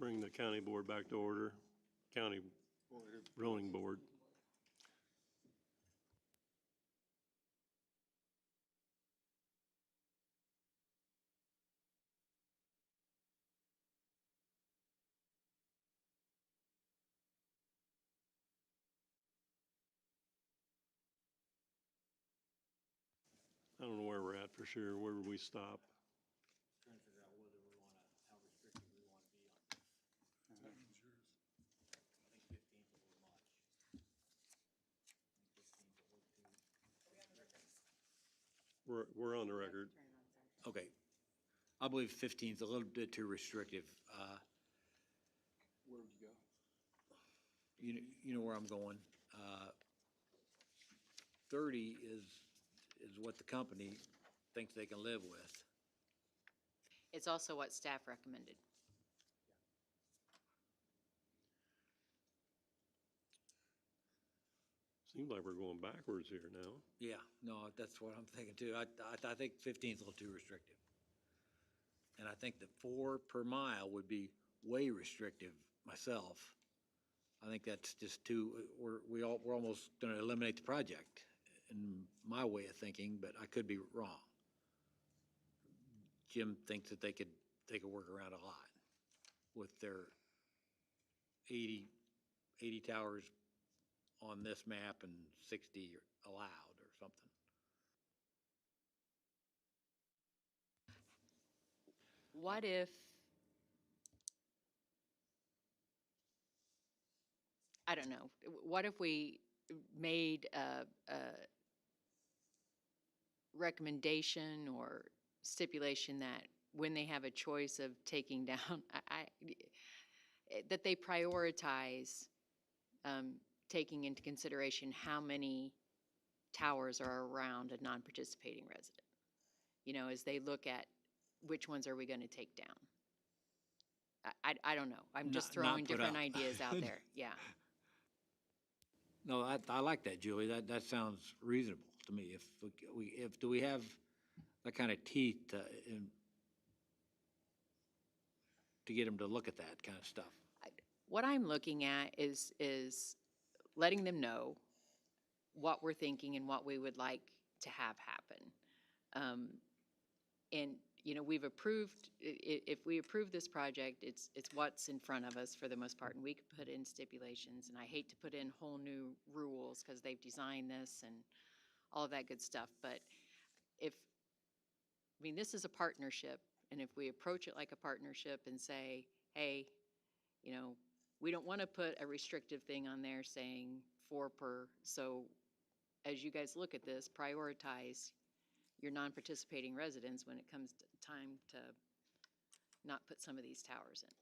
Speaker 1: bring the county board back to order, county zoning board. I don't know where we're at for sure. Where would we stop?
Speaker 4: Trying to figure out whether we want to, how restrictive we want to be on this. I think 15's a little much. I think 15's a little too.
Speaker 1: We're on the record.
Speaker 4: Okay. I believe 15's a little bit too restrictive.
Speaker 3: Where would you go?
Speaker 4: You know where I'm going. 30 is what the company thinks they can live with.
Speaker 5: It's also what staff recommended.
Speaker 1: Seems like we're going backwards here now.
Speaker 4: Yeah, no, that's what I'm thinking too. I think 15's a little too restrictive. And I think the 4 per mile would be way restrictive myself. I think that's just too, we're almost gonna eliminate the project in my way of thinking, but I could be wrong. Jim thinks that they could work around a lot with their 80 towers on this map and 60 allowed or something.
Speaker 5: What if, I don't know, what if we made a recommendation or stipulation that when they have a choice of taking down, that they prioritize taking into consideration how many towers are around a non-participating resident? You know, as they look at which ones are we going to take down? I don't know. I'm just
Speaker 4: Not
Speaker 5: throwing
Speaker 4: put
Speaker 5: different
Speaker 4: up.
Speaker 5: ideas out there. Yeah.
Speaker 4: No, I like that, Julie. That sounds reasonable to me. Do we have that kind of teeth to get them to look at that kind of stuff?
Speaker 5: What I'm looking at is letting them know what we're thinking and what we would like to have happen. And, you know, we've approved, if we approve this project, it's what's in front of us for the most part, and we could put in stipulations, and I hate to put in whole new rules because they've designed this and all of that good stuff, but this is a partnership, and if we approach it like a partnership and say, hey, you know, we don't want to put a restrictive thing on there saying 4 per, so as you guys look at this, prioritize your non-participating residents when it comes to time to not put some of these towers in.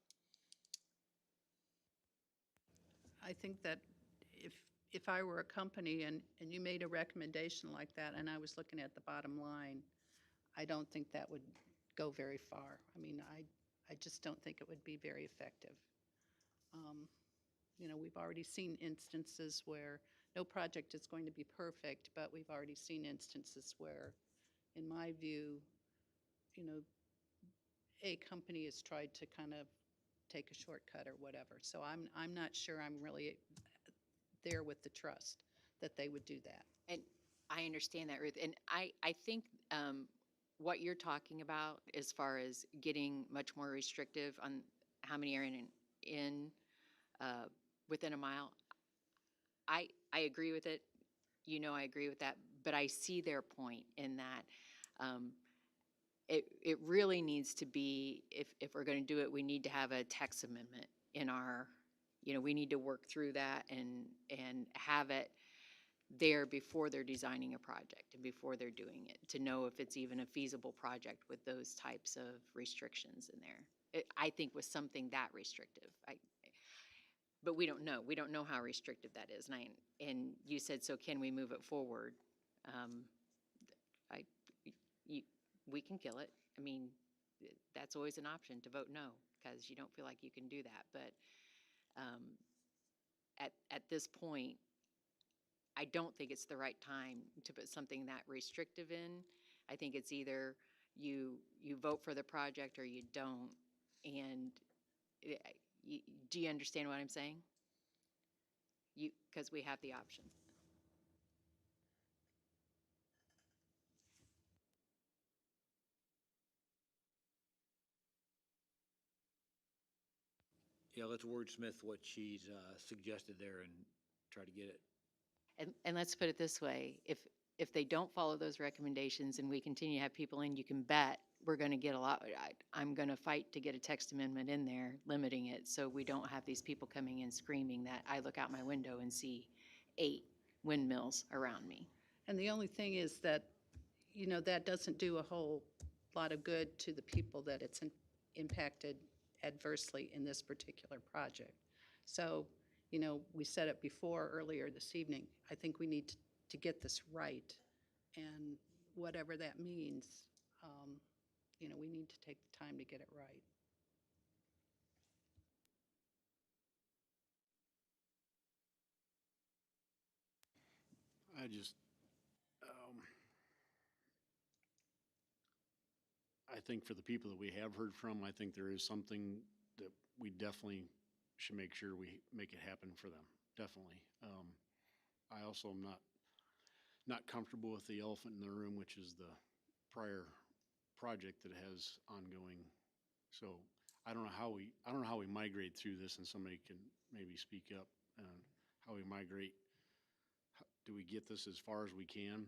Speaker 6: I think that if I were a company and you made a recommendation like that, and I was looking at the bottom line, I don't think that would go very far. I mean, I just don't think it would be very effective. You know, we've already seen instances where no project is going to be perfect, but we've already seen instances where, in my view, you know, a company has tried to kind of take a shortcut or whatever. So I'm not sure I'm really there with the trust that they would do that.
Speaker 5: And I understand that, Ruth. And I think what you're talking about as far as getting much more restrictive on how many are in within a mile, I agree with it. You know, I agree with that. But I see their point in that it really needs to be, if we're going to do it, we need to have a text amendment in our, you know, we need to work through that and have it there before they're designing a project and before they're doing it, to know if it's even a feasible project with those types of restrictions in there. I think with something that restrictive, but we don't know. We don't know how restrictive that is. And you said, so can we move it forward? We can kill it. I mean, that's always an option to vote no, because you don't feel like you can do that. But at this point, I don't think it's the right time to put something that restrictive in. I think it's either you vote for the project or you don't. And do you understand what I'm saying? Because we have the option.
Speaker 4: Yeah, let's wordsmith what she's suggested there and try to get it.
Speaker 5: And let's put it this way, if they don't follow those recommendations and we continue to have people in, you can bet we're going to get a lot, I'm going to fight to get a text amendment in there limiting it so we don't have these people coming in screaming that I look out my window and see 8 windmills around me.
Speaker 6: And the only thing is that, you know, that doesn't do a whole lot of good to the people that it's impacted adversely in this particular project. So, you know, we said it before earlier this evening, I think we need to get this right. And whatever that means, you know, we need to take the time to get it right.
Speaker 8: I just, I think for the people that we have heard from, I think there is something that we definitely should make sure we make it happen for them, definitely. I also am not comfortable with the elephant in the room, which is the prior project that has ongoing. So I don't know how we migrate through this, and somebody can maybe speak up on how we migrate. Do we get this as far as we can?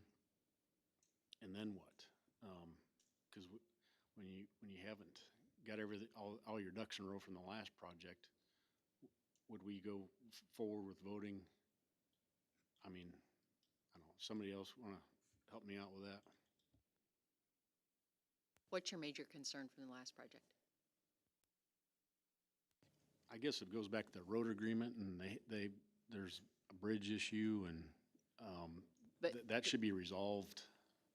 Speaker 8: And then what? Because when you haven't got everything, all your ducks in a row from the last project, would we go forward with voting? I mean, I don't know, somebody else want to help me out with that?
Speaker 5: What's your major concern from the last project?
Speaker 8: I guess it goes back to the road agreement, and there's a bridge issue, and
Speaker 5: But-
Speaker 8: that should be resolved.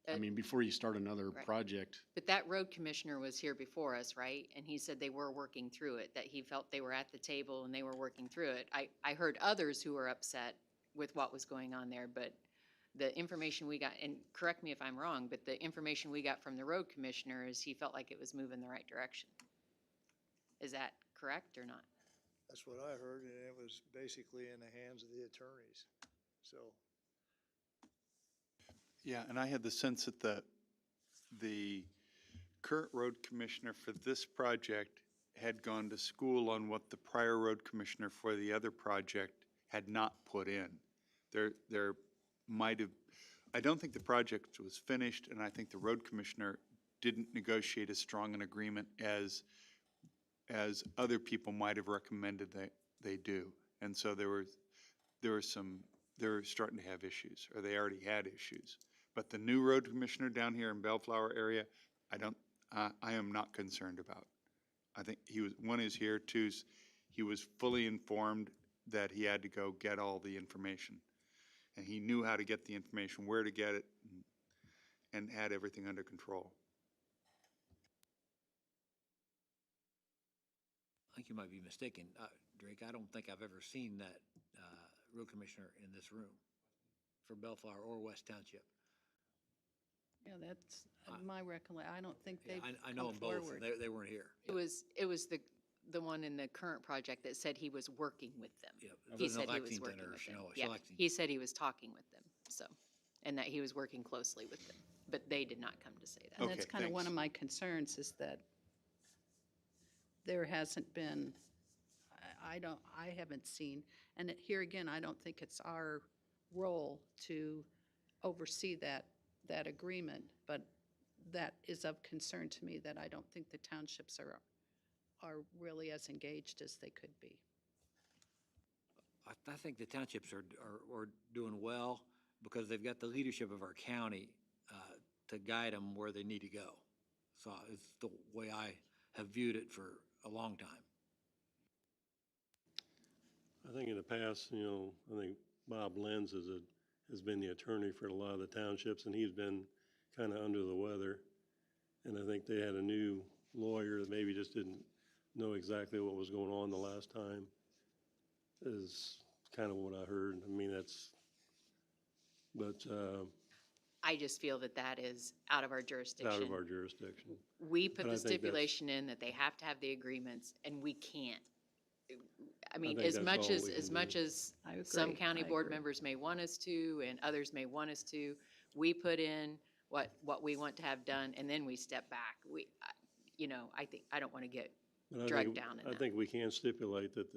Speaker 8: I mean, before you start another
Speaker 5: Right.
Speaker 8: project.
Speaker 5: But that road commissioner was here before us, right? And he said they were working through it, that he felt they were at the table and they were working through it. I heard others who were upset with what was going on there, but the information we got, and correct me if I'm wrong, but the information we got from the road commissioner is he felt like it was moving the right direction. Is that correct or not?
Speaker 7: That's what I heard, and it was basically in the hands of the attorneys, so.
Speaker 9: Yeah, and I had the sense that the current road commissioner for this project had gone to school on what the prior road commissioner for the other project had not put in. There might have, I don't think the project was finished, and I think the road commissioner didn't negotiate as strong an agreement as other people might have recommended that they do. And so they were starting to have issues, or they already had issues. But the new road commissioner down here in Bellflower area, I am not concerned about. I think one is here, two, he was fully informed that he had to go get all the information. And he knew how to get the information, where to get it, and had everything under control.
Speaker 4: I think you might be mistaken, Drake. I don't think I've ever seen that road commissioner in this room for Bellflower or West Township.
Speaker 6: Yeah, that's my recollection. I don't think they've
Speaker 4: I know
Speaker 6: come
Speaker 4: them both.
Speaker 6: forward.
Speaker 4: They weren't here.
Speaker 5: It was the one in the current project that said he was working with them.
Speaker 4: Yeah,
Speaker 5: He
Speaker 4: it was
Speaker 5: said he was
Speaker 4: Lexington
Speaker 5: working
Speaker 4: or
Speaker 5: with them.
Speaker 4: Shinoa-
Speaker 5: Yeah,
Speaker 4: Lexington.
Speaker 5: he said he was talking with them, so, and that he was working closely with them, but they did not come to say that.
Speaker 6: And that's
Speaker 9: Okay,
Speaker 6: kind of one
Speaker 9: thanks.
Speaker 6: of my concerns is that there hasn't been, I haven't seen, and here again, I don't think it's our role to oversee that agreement, but that is of concern to me that I don't think the townships are really as engaged as they could be.
Speaker 4: I think the townships are doing well because they've got the leadership of our county to guide them where they need to go. So it's the way I have viewed it for a long time.
Speaker 1: I think in the past, I think Bob Lenz has been the attorney for a lot of the townships, and he's been kind of under the weather. And I think they had a new lawyer that maybe just didn't know exactly what was going on the last time, is kind of what I heard. I mean, but
Speaker 5: I just feel that that is out of our jurisdiction.
Speaker 1: out of our jurisdiction.
Speaker 5: We put
Speaker 1: But I
Speaker 5: the
Speaker 1: think that's-
Speaker 5: stipulation in that they have to have the agreements, and we can't I mean,
Speaker 1: think
Speaker 5: as
Speaker 1: that's
Speaker 5: much
Speaker 1: all
Speaker 5: as,
Speaker 1: we
Speaker 5: as
Speaker 1: can
Speaker 5: much
Speaker 1: do.
Speaker 5: as
Speaker 6: I agree.
Speaker 5: some county
Speaker 6: I
Speaker 5: board
Speaker 6: agree.
Speaker 5: members may want us to, and others may want us to, we put in what we want to have done, and then we step back. You know, I don't want to get
Speaker 1: But I
Speaker 5: dragged
Speaker 1: think,
Speaker 5: down in
Speaker 1: I
Speaker 5: that.
Speaker 1: think we can stipulate that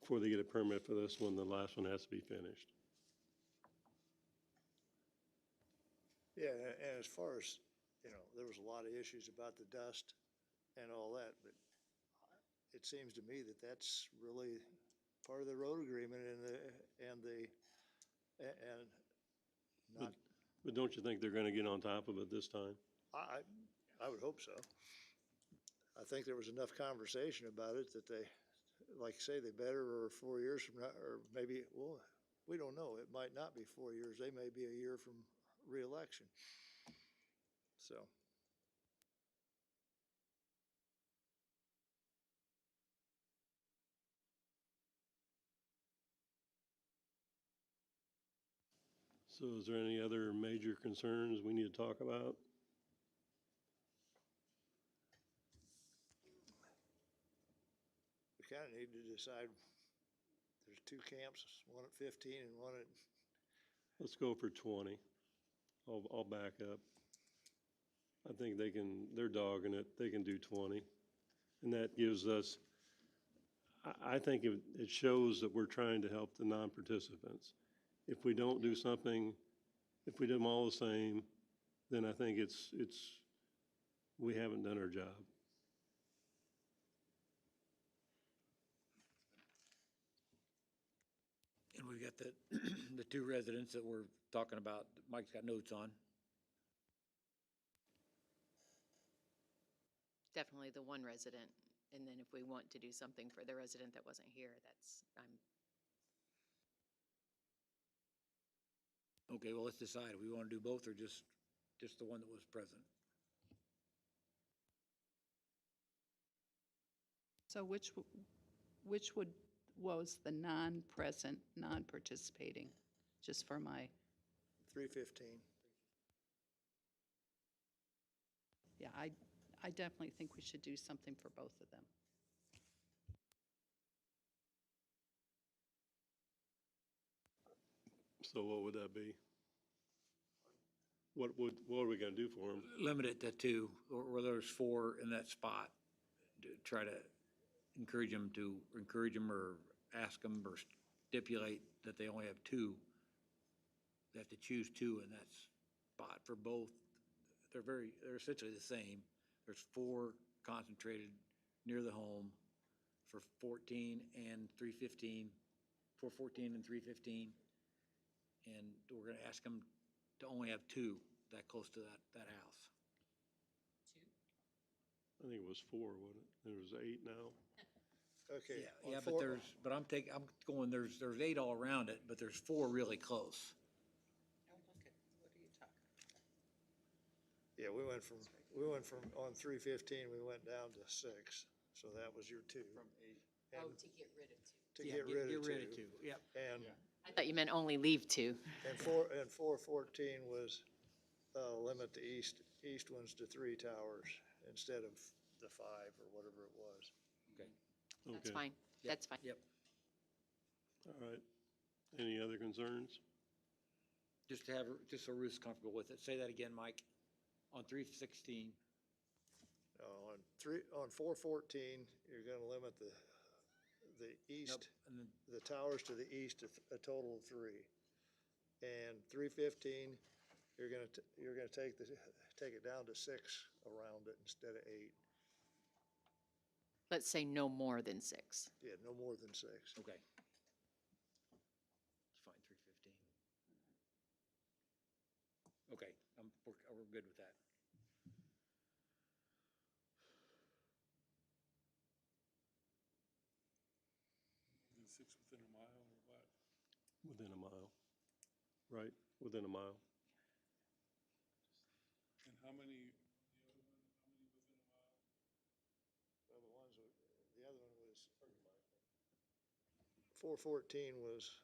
Speaker 1: before they get a permit for this one, the last one has to be finished.
Speaker 7: Yeah, and as far as, there was a lot of issues about the dust and all that, but it seems to me that that's really part of the road agreement and not,
Speaker 1: But don't you think they're gonna get on top of it this time?
Speaker 7: I would hope so. I think there was enough conversation about it that they, like you say, they better, or 4 years from now, or maybe, well, we don't know. It might not be 4 years. They may be a year from reelection. So.
Speaker 1: So is there any other major concerns we need to talk about?
Speaker 7: We kind of need to decide, there's two camps, one at 15 and one at,
Speaker 1: Let's go for 20. I'll back up. I think they're dogging it, they can do 20. And that gives us, I think it shows that we're trying to help the non-participants. If we don't do something, if we do them all the same, then I think we haven't done our job.
Speaker 4: And we've got the two residents that we're talking about, that Mike's got notes on.
Speaker 5: Definitely the one resident, and then if we want to do something for the resident that wasn't here,
Speaker 4: Okay, well, let's decide. We want to do both or just the one that was present?
Speaker 6: So which was the non-present, non-participating, just for my,
Speaker 7: 315.
Speaker 6: yeah, I definitely think we should do something for both of them.
Speaker 1: So what would that be? What are we gonna do for them?
Speaker 4: Limit it to two, or there's four in that spot. To try to encourage them or ask them or stipulate that they only have two. They have to choose two in that spot for both. They're essentially the same. There's four concentrated near the home for 14 and 315, 414 and 315. And we're gonna ask them to only have two that close to that house.
Speaker 1: I think it was 4, wasn't it? There's 8 now.
Speaker 7: Okay. on
Speaker 4: Yeah, but
Speaker 7: four-
Speaker 4: I'm going, there's 8 all around it, but there's 4 really close.
Speaker 7: Yeah, we went from, on 315, we went down to 6, so that was your two. From 8.
Speaker 5: to get rid of two.
Speaker 7: To get rid of two.
Speaker 4: Yep.
Speaker 7: And,
Speaker 5: I thought you meant only leave two.
Speaker 7: and 414 was, limit the east ones to 3 towers instead of the 5 or whatever it was.
Speaker 4: Okay.
Speaker 5: That's
Speaker 1: Okay.
Speaker 5: fine, that's fine.
Speaker 4: Yep.
Speaker 1: All right. Any other concerns?
Speaker 4: Just so Ruth's comfortable with it. Say that again, Mike. On 316.
Speaker 7: On 414, you're gonna limit the east,
Speaker 4: And then
Speaker 7: the towers to the east to a total of 3. And 315, you're gonna take it down to 6 around it instead of 8.
Speaker 5: Let's say no more than 6.
Speaker 7: Yeah, no more than 6.
Speaker 4: okay. It's fine, 315. Okay, we're good with that.
Speaker 3: Is 6 within a mile or what?
Speaker 1: Within a mile, right? Within a mile.
Speaker 3: And how many, the other one, how many within a mile?
Speaker 7: Well, the other one was, 414 was,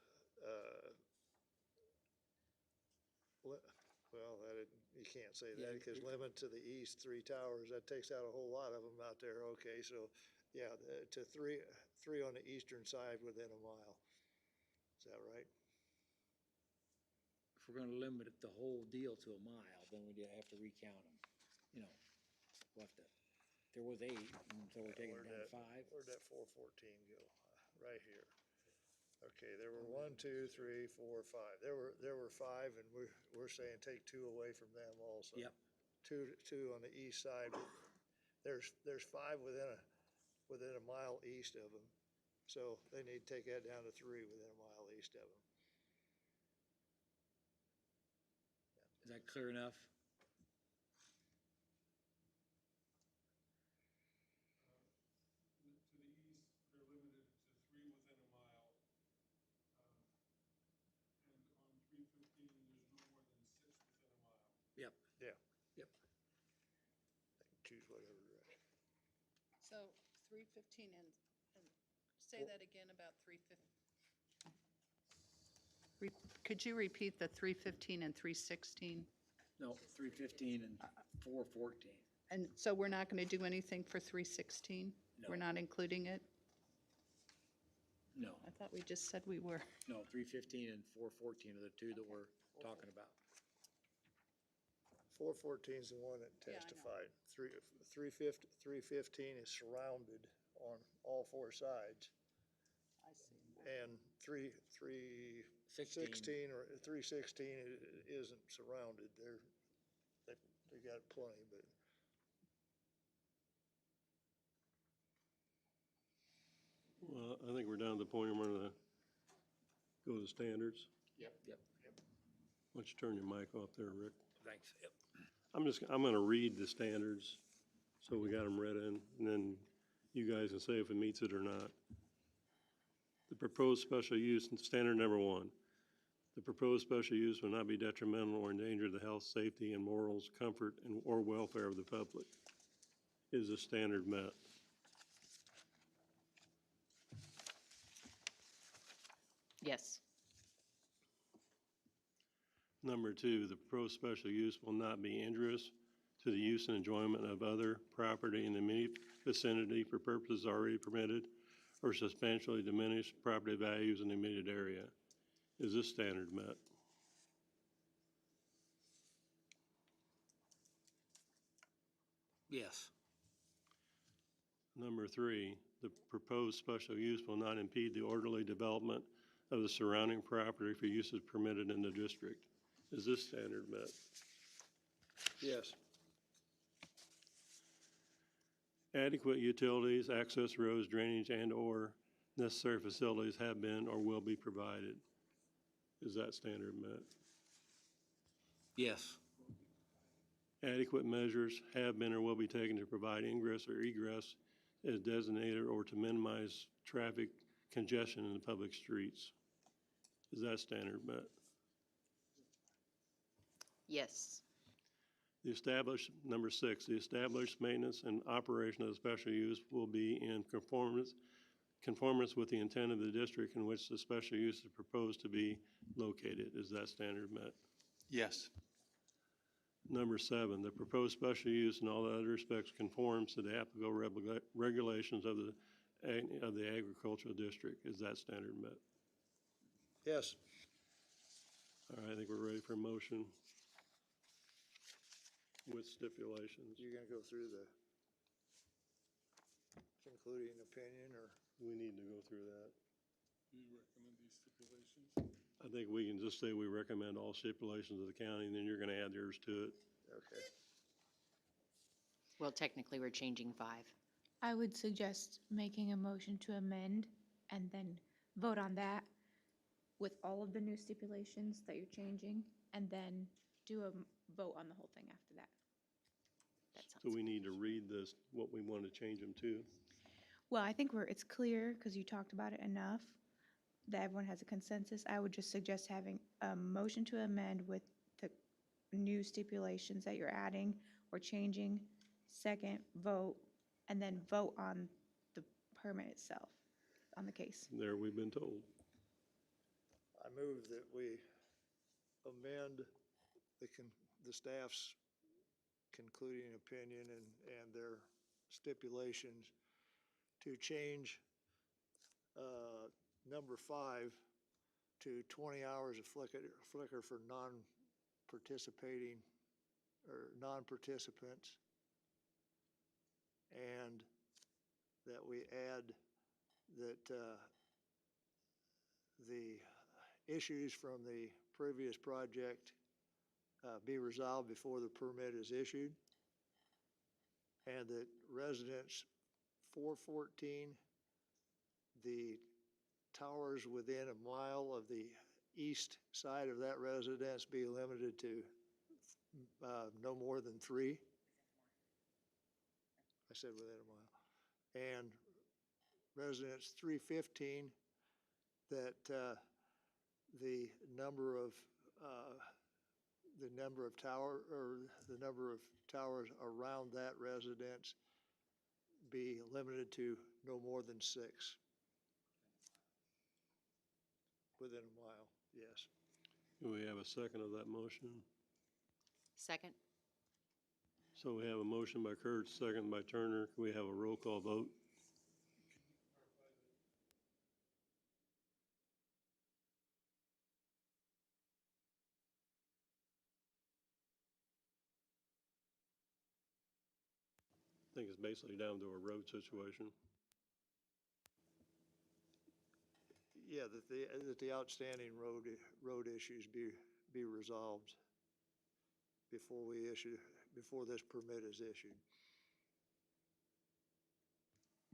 Speaker 7: you can't say
Speaker 4: Yeah,
Speaker 7: that, because limit to the east, 3 towers, that takes out a whole lot of them out there, okay, so, Yeah, to three on the eastern side within a mile. Is that right?
Speaker 3: If we're gonna limit the whole deal to a mile, then we'd have to recount them. You know, we'll have to, there was 8, and so we're taking it down to 5.
Speaker 7: Where'd that 414 go? Right here. Okay, there were 1, 2, 3, 4, 5. There were 5, and we're saying take 2 away from them also.
Speaker 3: Yep.
Speaker 7: Two on the east side. There's 5 within a mile east of them. So they need to take that down to 3 within a mile east of them.
Speaker 3: Is that clear enough?
Speaker 10: To the east, they're limited to 3 within a mile. And on 315, there's no more than 6 within a mile.
Speaker 3: Yep.
Speaker 7: Yeah.
Speaker 3: Yep.
Speaker 7: They can choose whatever direction.
Speaker 6: So 315 and say that again about 315. Could you repeat the 315 and 316?
Speaker 3: No, 315 and 414.
Speaker 6: And so we're not going to do anything for 316?
Speaker 3: No.
Speaker 6: We're not including it?
Speaker 3: No,
Speaker 6: I thought we just said we were.
Speaker 3: no, 315 and 414 are the two that we're talking about.
Speaker 7: 414 is the one that
Speaker 6: Yeah, I know.
Speaker 7: testified. 315 is surrounded on all 4 sides.
Speaker 6: I see.
Speaker 7: And 316 or 316 isn't surrounded. They got plenty, but
Speaker 1: Well, I think we're down to the point where we're gonna go to the standards.
Speaker 3: Yep.
Speaker 1: Why don't you turn your mic off there, Rick?
Speaker 3: Thanks, yep.
Speaker 1: I'm gonna read the standards, so we got them read in, and then you guys can say if it meets it or not. The proposed special use, standard number 1, the proposed special use will not be detrimental or endanger the health, safety, and morals, comfort, and or welfare of the public. Is the standard met?
Speaker 5: Yes.
Speaker 1: Number 2, the proposed special use will not be injurious to the use and enjoyment of other property in the immediate vicinity for purposes already permitted or substantially diminish property values in the immediate area. Is this standard met?
Speaker 3: Yes.
Speaker 1: Number 3, the proposed special use will not impede the orderly development of the surrounding property for uses permitted in the district. Is this standard met?
Speaker 7: yes,
Speaker 1: Adequate utilities, access roads, drainage, and/or necessary facilities have been or will be provided. Is that standard met?
Speaker 3: Yes.
Speaker 1: Adequate measures have been or will be taken to provide ingress or egress as designated or to minimize traffic congestion in the public streets. Is that standard met?
Speaker 5: Yes.
Speaker 1: Number 6, the established maintenance and operation of the special use will be in conformance with the intent of the district in which the special use is proposed to be located. Is that standard met?
Speaker 9: Yes.
Speaker 1: Number 7, the proposed special use in all other respects conforms to the applicable regulations of the agricultural district. Is that standard met?
Speaker 7: yes.
Speaker 1: All right, I think we're ready for a motion with stipulations.
Speaker 7: You're gonna go through the concluding opinion, or?
Speaker 1: We need to go through that.
Speaker 10: Do you recommend these stipulations?
Speaker 1: I think we can just say we recommend all stipulations of the county, and then you're gonna add yours to it.
Speaker 7: Okay.
Speaker 5: Well, technically, we're changing 5.
Speaker 11: I would suggest making a motion to amend and then vote on that with all of the new stipulations that you're changing, and then do a vote on the whole thing after that. That
Speaker 1: So
Speaker 11: sounds
Speaker 1: we
Speaker 11: good.
Speaker 1: need to read this, what we want to change them to.
Speaker 11: Well, I think it's clear, because you talked about it enough, that everyone has a consensus. I would just suggest having a motion to amend with the new stipulations that you're adding or changing, second, vote, and then vote on the permit itself, on the case.
Speaker 1: There, we've been told.
Speaker 7: I move that we amend the staff's concluding opinion and their stipulations to change, number 5 to 20 hours of flicker for non-participating or non-participants. And that we add that the issues from the previous project be resolved before the permit is issued. And that residents 414, the towers within a mile of the east side of that residence be limited to no more than 3. I said within a mile. And residents 315, that the number of towers around that residence be limited to no more than 6. Within a mile, yes.
Speaker 1: Do we have a second of that motion?
Speaker 5: Second?
Speaker 1: So we have a motion by Kurtz, second by Turner. Can we have a roll call vote? I think it's basically down to a road situation.
Speaker 7: Yeah, that the outstanding road issues be resolved before this permit is issued.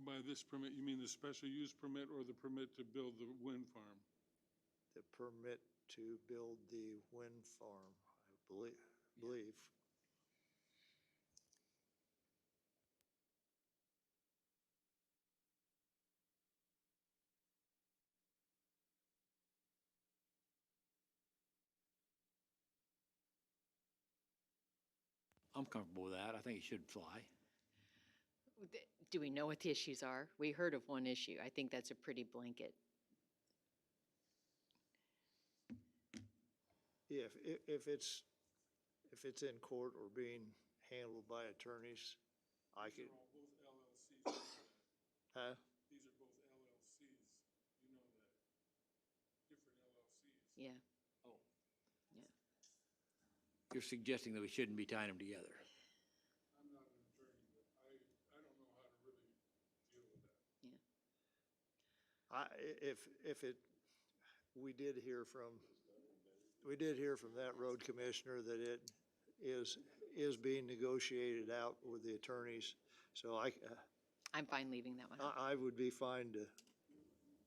Speaker 10: By this permit, you mean the special use permit or the permit to build the wind farm?
Speaker 7: The permit to build the wind farm, I believe.
Speaker 4: I'm comfortable with that. I think it should fly.
Speaker 5: Do we know what the issues are? We heard of one issue. I think that's a pretty blanket.
Speaker 7: Yeah, if it's in court or being handled by attorneys, I could.
Speaker 10: These are all both LLCs.
Speaker 7: Huh?
Speaker 10: These are both LLCs. You know that. Different LLCs.
Speaker 5: Yeah.
Speaker 4: Oh.
Speaker 5: Yeah.
Speaker 4: You're suggesting that we shouldn't be tying them together.
Speaker 10: I'm not an attorney, but I don't know how to really deal with that.
Speaker 5: Yeah.
Speaker 7: We did hear from that road commissioner that it is being negotiated out with the attorneys. So
Speaker 5: I'm fine leaving that one.
Speaker 7: I would be fine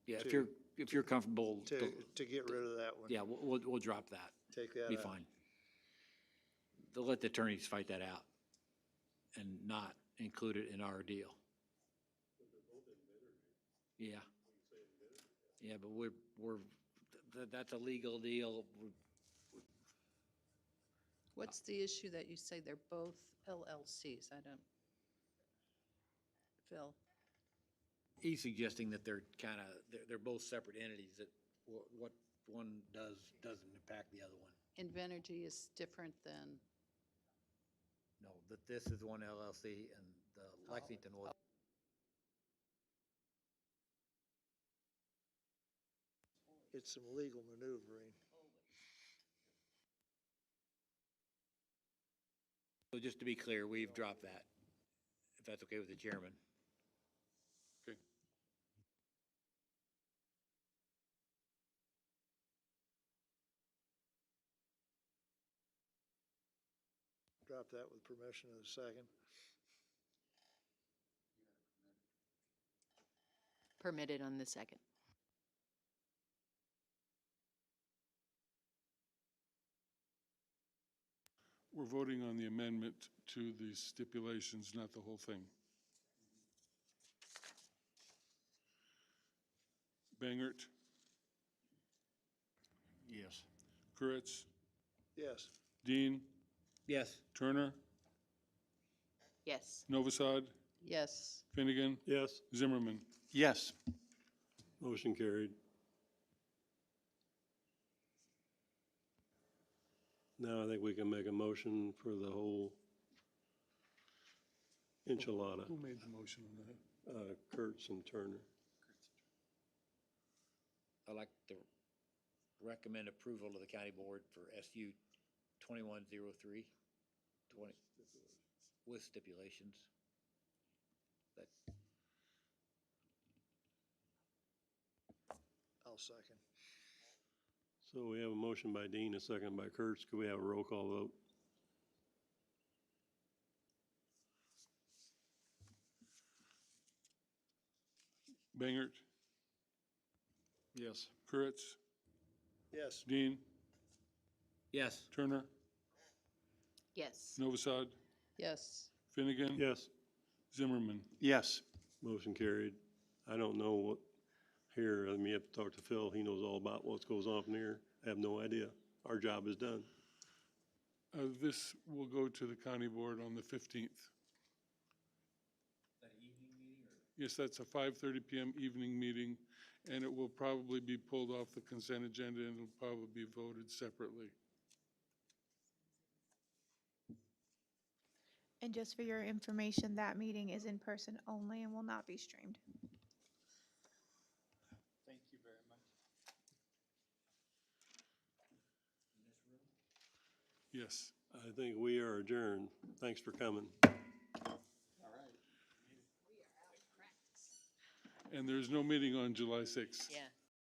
Speaker 4: Yeah,
Speaker 7: To-
Speaker 4: if you're comfortable,
Speaker 7: to get rid of that one.
Speaker 4: yeah, we'll drop that.
Speaker 7: Take that
Speaker 4: Be
Speaker 7: out.
Speaker 4: fine. They'll let the attorneys fight that out and not include it in our deal. Yeah. Yeah, but that's a legal deal.
Speaker 6: What's the issue that you say they're both LLCs? I don't, Phil?
Speaker 4: He's suggesting that they're they're both separate entities, that what one doesn't impact the other one.
Speaker 6: Invenergy is different than,
Speaker 4: No, that this is one LLC and the Lexington was.
Speaker 7: It's some legal maneuvering.
Speaker 4: So just to be clear, we've dropped that, if that's okay with the chairman.
Speaker 10: Okay.
Speaker 7: Drop that with permission of the second.
Speaker 5: Permitted on the second.
Speaker 10: We're voting on the amendment to the stipulations, not the whole thing. Bangert,
Speaker 8: Yes.
Speaker 10: Kurtz,
Speaker 7: Yes.
Speaker 10: Dean,
Speaker 4: Yes.
Speaker 10: Turner,
Speaker 5: Yes.
Speaker 10: Novosad,
Speaker 6: yes.
Speaker 10: Finnegan,
Speaker 1: Yes,
Speaker 10: Zimmerman.
Speaker 9: Yes.
Speaker 1: motion carried. Now I think we can make a motion for the whole enchilada.
Speaker 10: Who made the motion on that?
Speaker 1: Kurtz and Turner.
Speaker 3: I'd like to recommend approval of the county board for SU 2103, 20, with stipulations. That,
Speaker 7: I'll second.
Speaker 1: So we have a motion by Dean, a second by Kurtz. Could we have a roll call vote?
Speaker 10: Bangert,
Speaker 8: Yes.
Speaker 10: Kurtz,
Speaker 7: Yes.
Speaker 10: Dean,
Speaker 3: yes,
Speaker 10: Turner,
Speaker 5: Yes.
Speaker 10: Novosad,
Speaker 6: Yes.
Speaker 10: Finnegan.
Speaker 1: Yes.
Speaker 10: Zimmerman.
Speaker 9: Yes.
Speaker 1: Motion carried. I don't know what here, I mean, you have to talk to Phil. He knows all about what goes on from here. I have no idea. Our job is done.
Speaker 10: This will go to the county board on the 15th. Yes, that's a 5:30 PM evening meeting, and it will probably be pulled off the consent agenda and it'll probably be voted separately.
Speaker 11: And just for your information, that meeting is in person only and will not be streamed.
Speaker 8: Thank you very much.
Speaker 10: Yes.
Speaker 1: I think we are adjourned. Thanks for coming.
Speaker 10: And there's no meeting on July 6th.
Speaker 5: Yeah.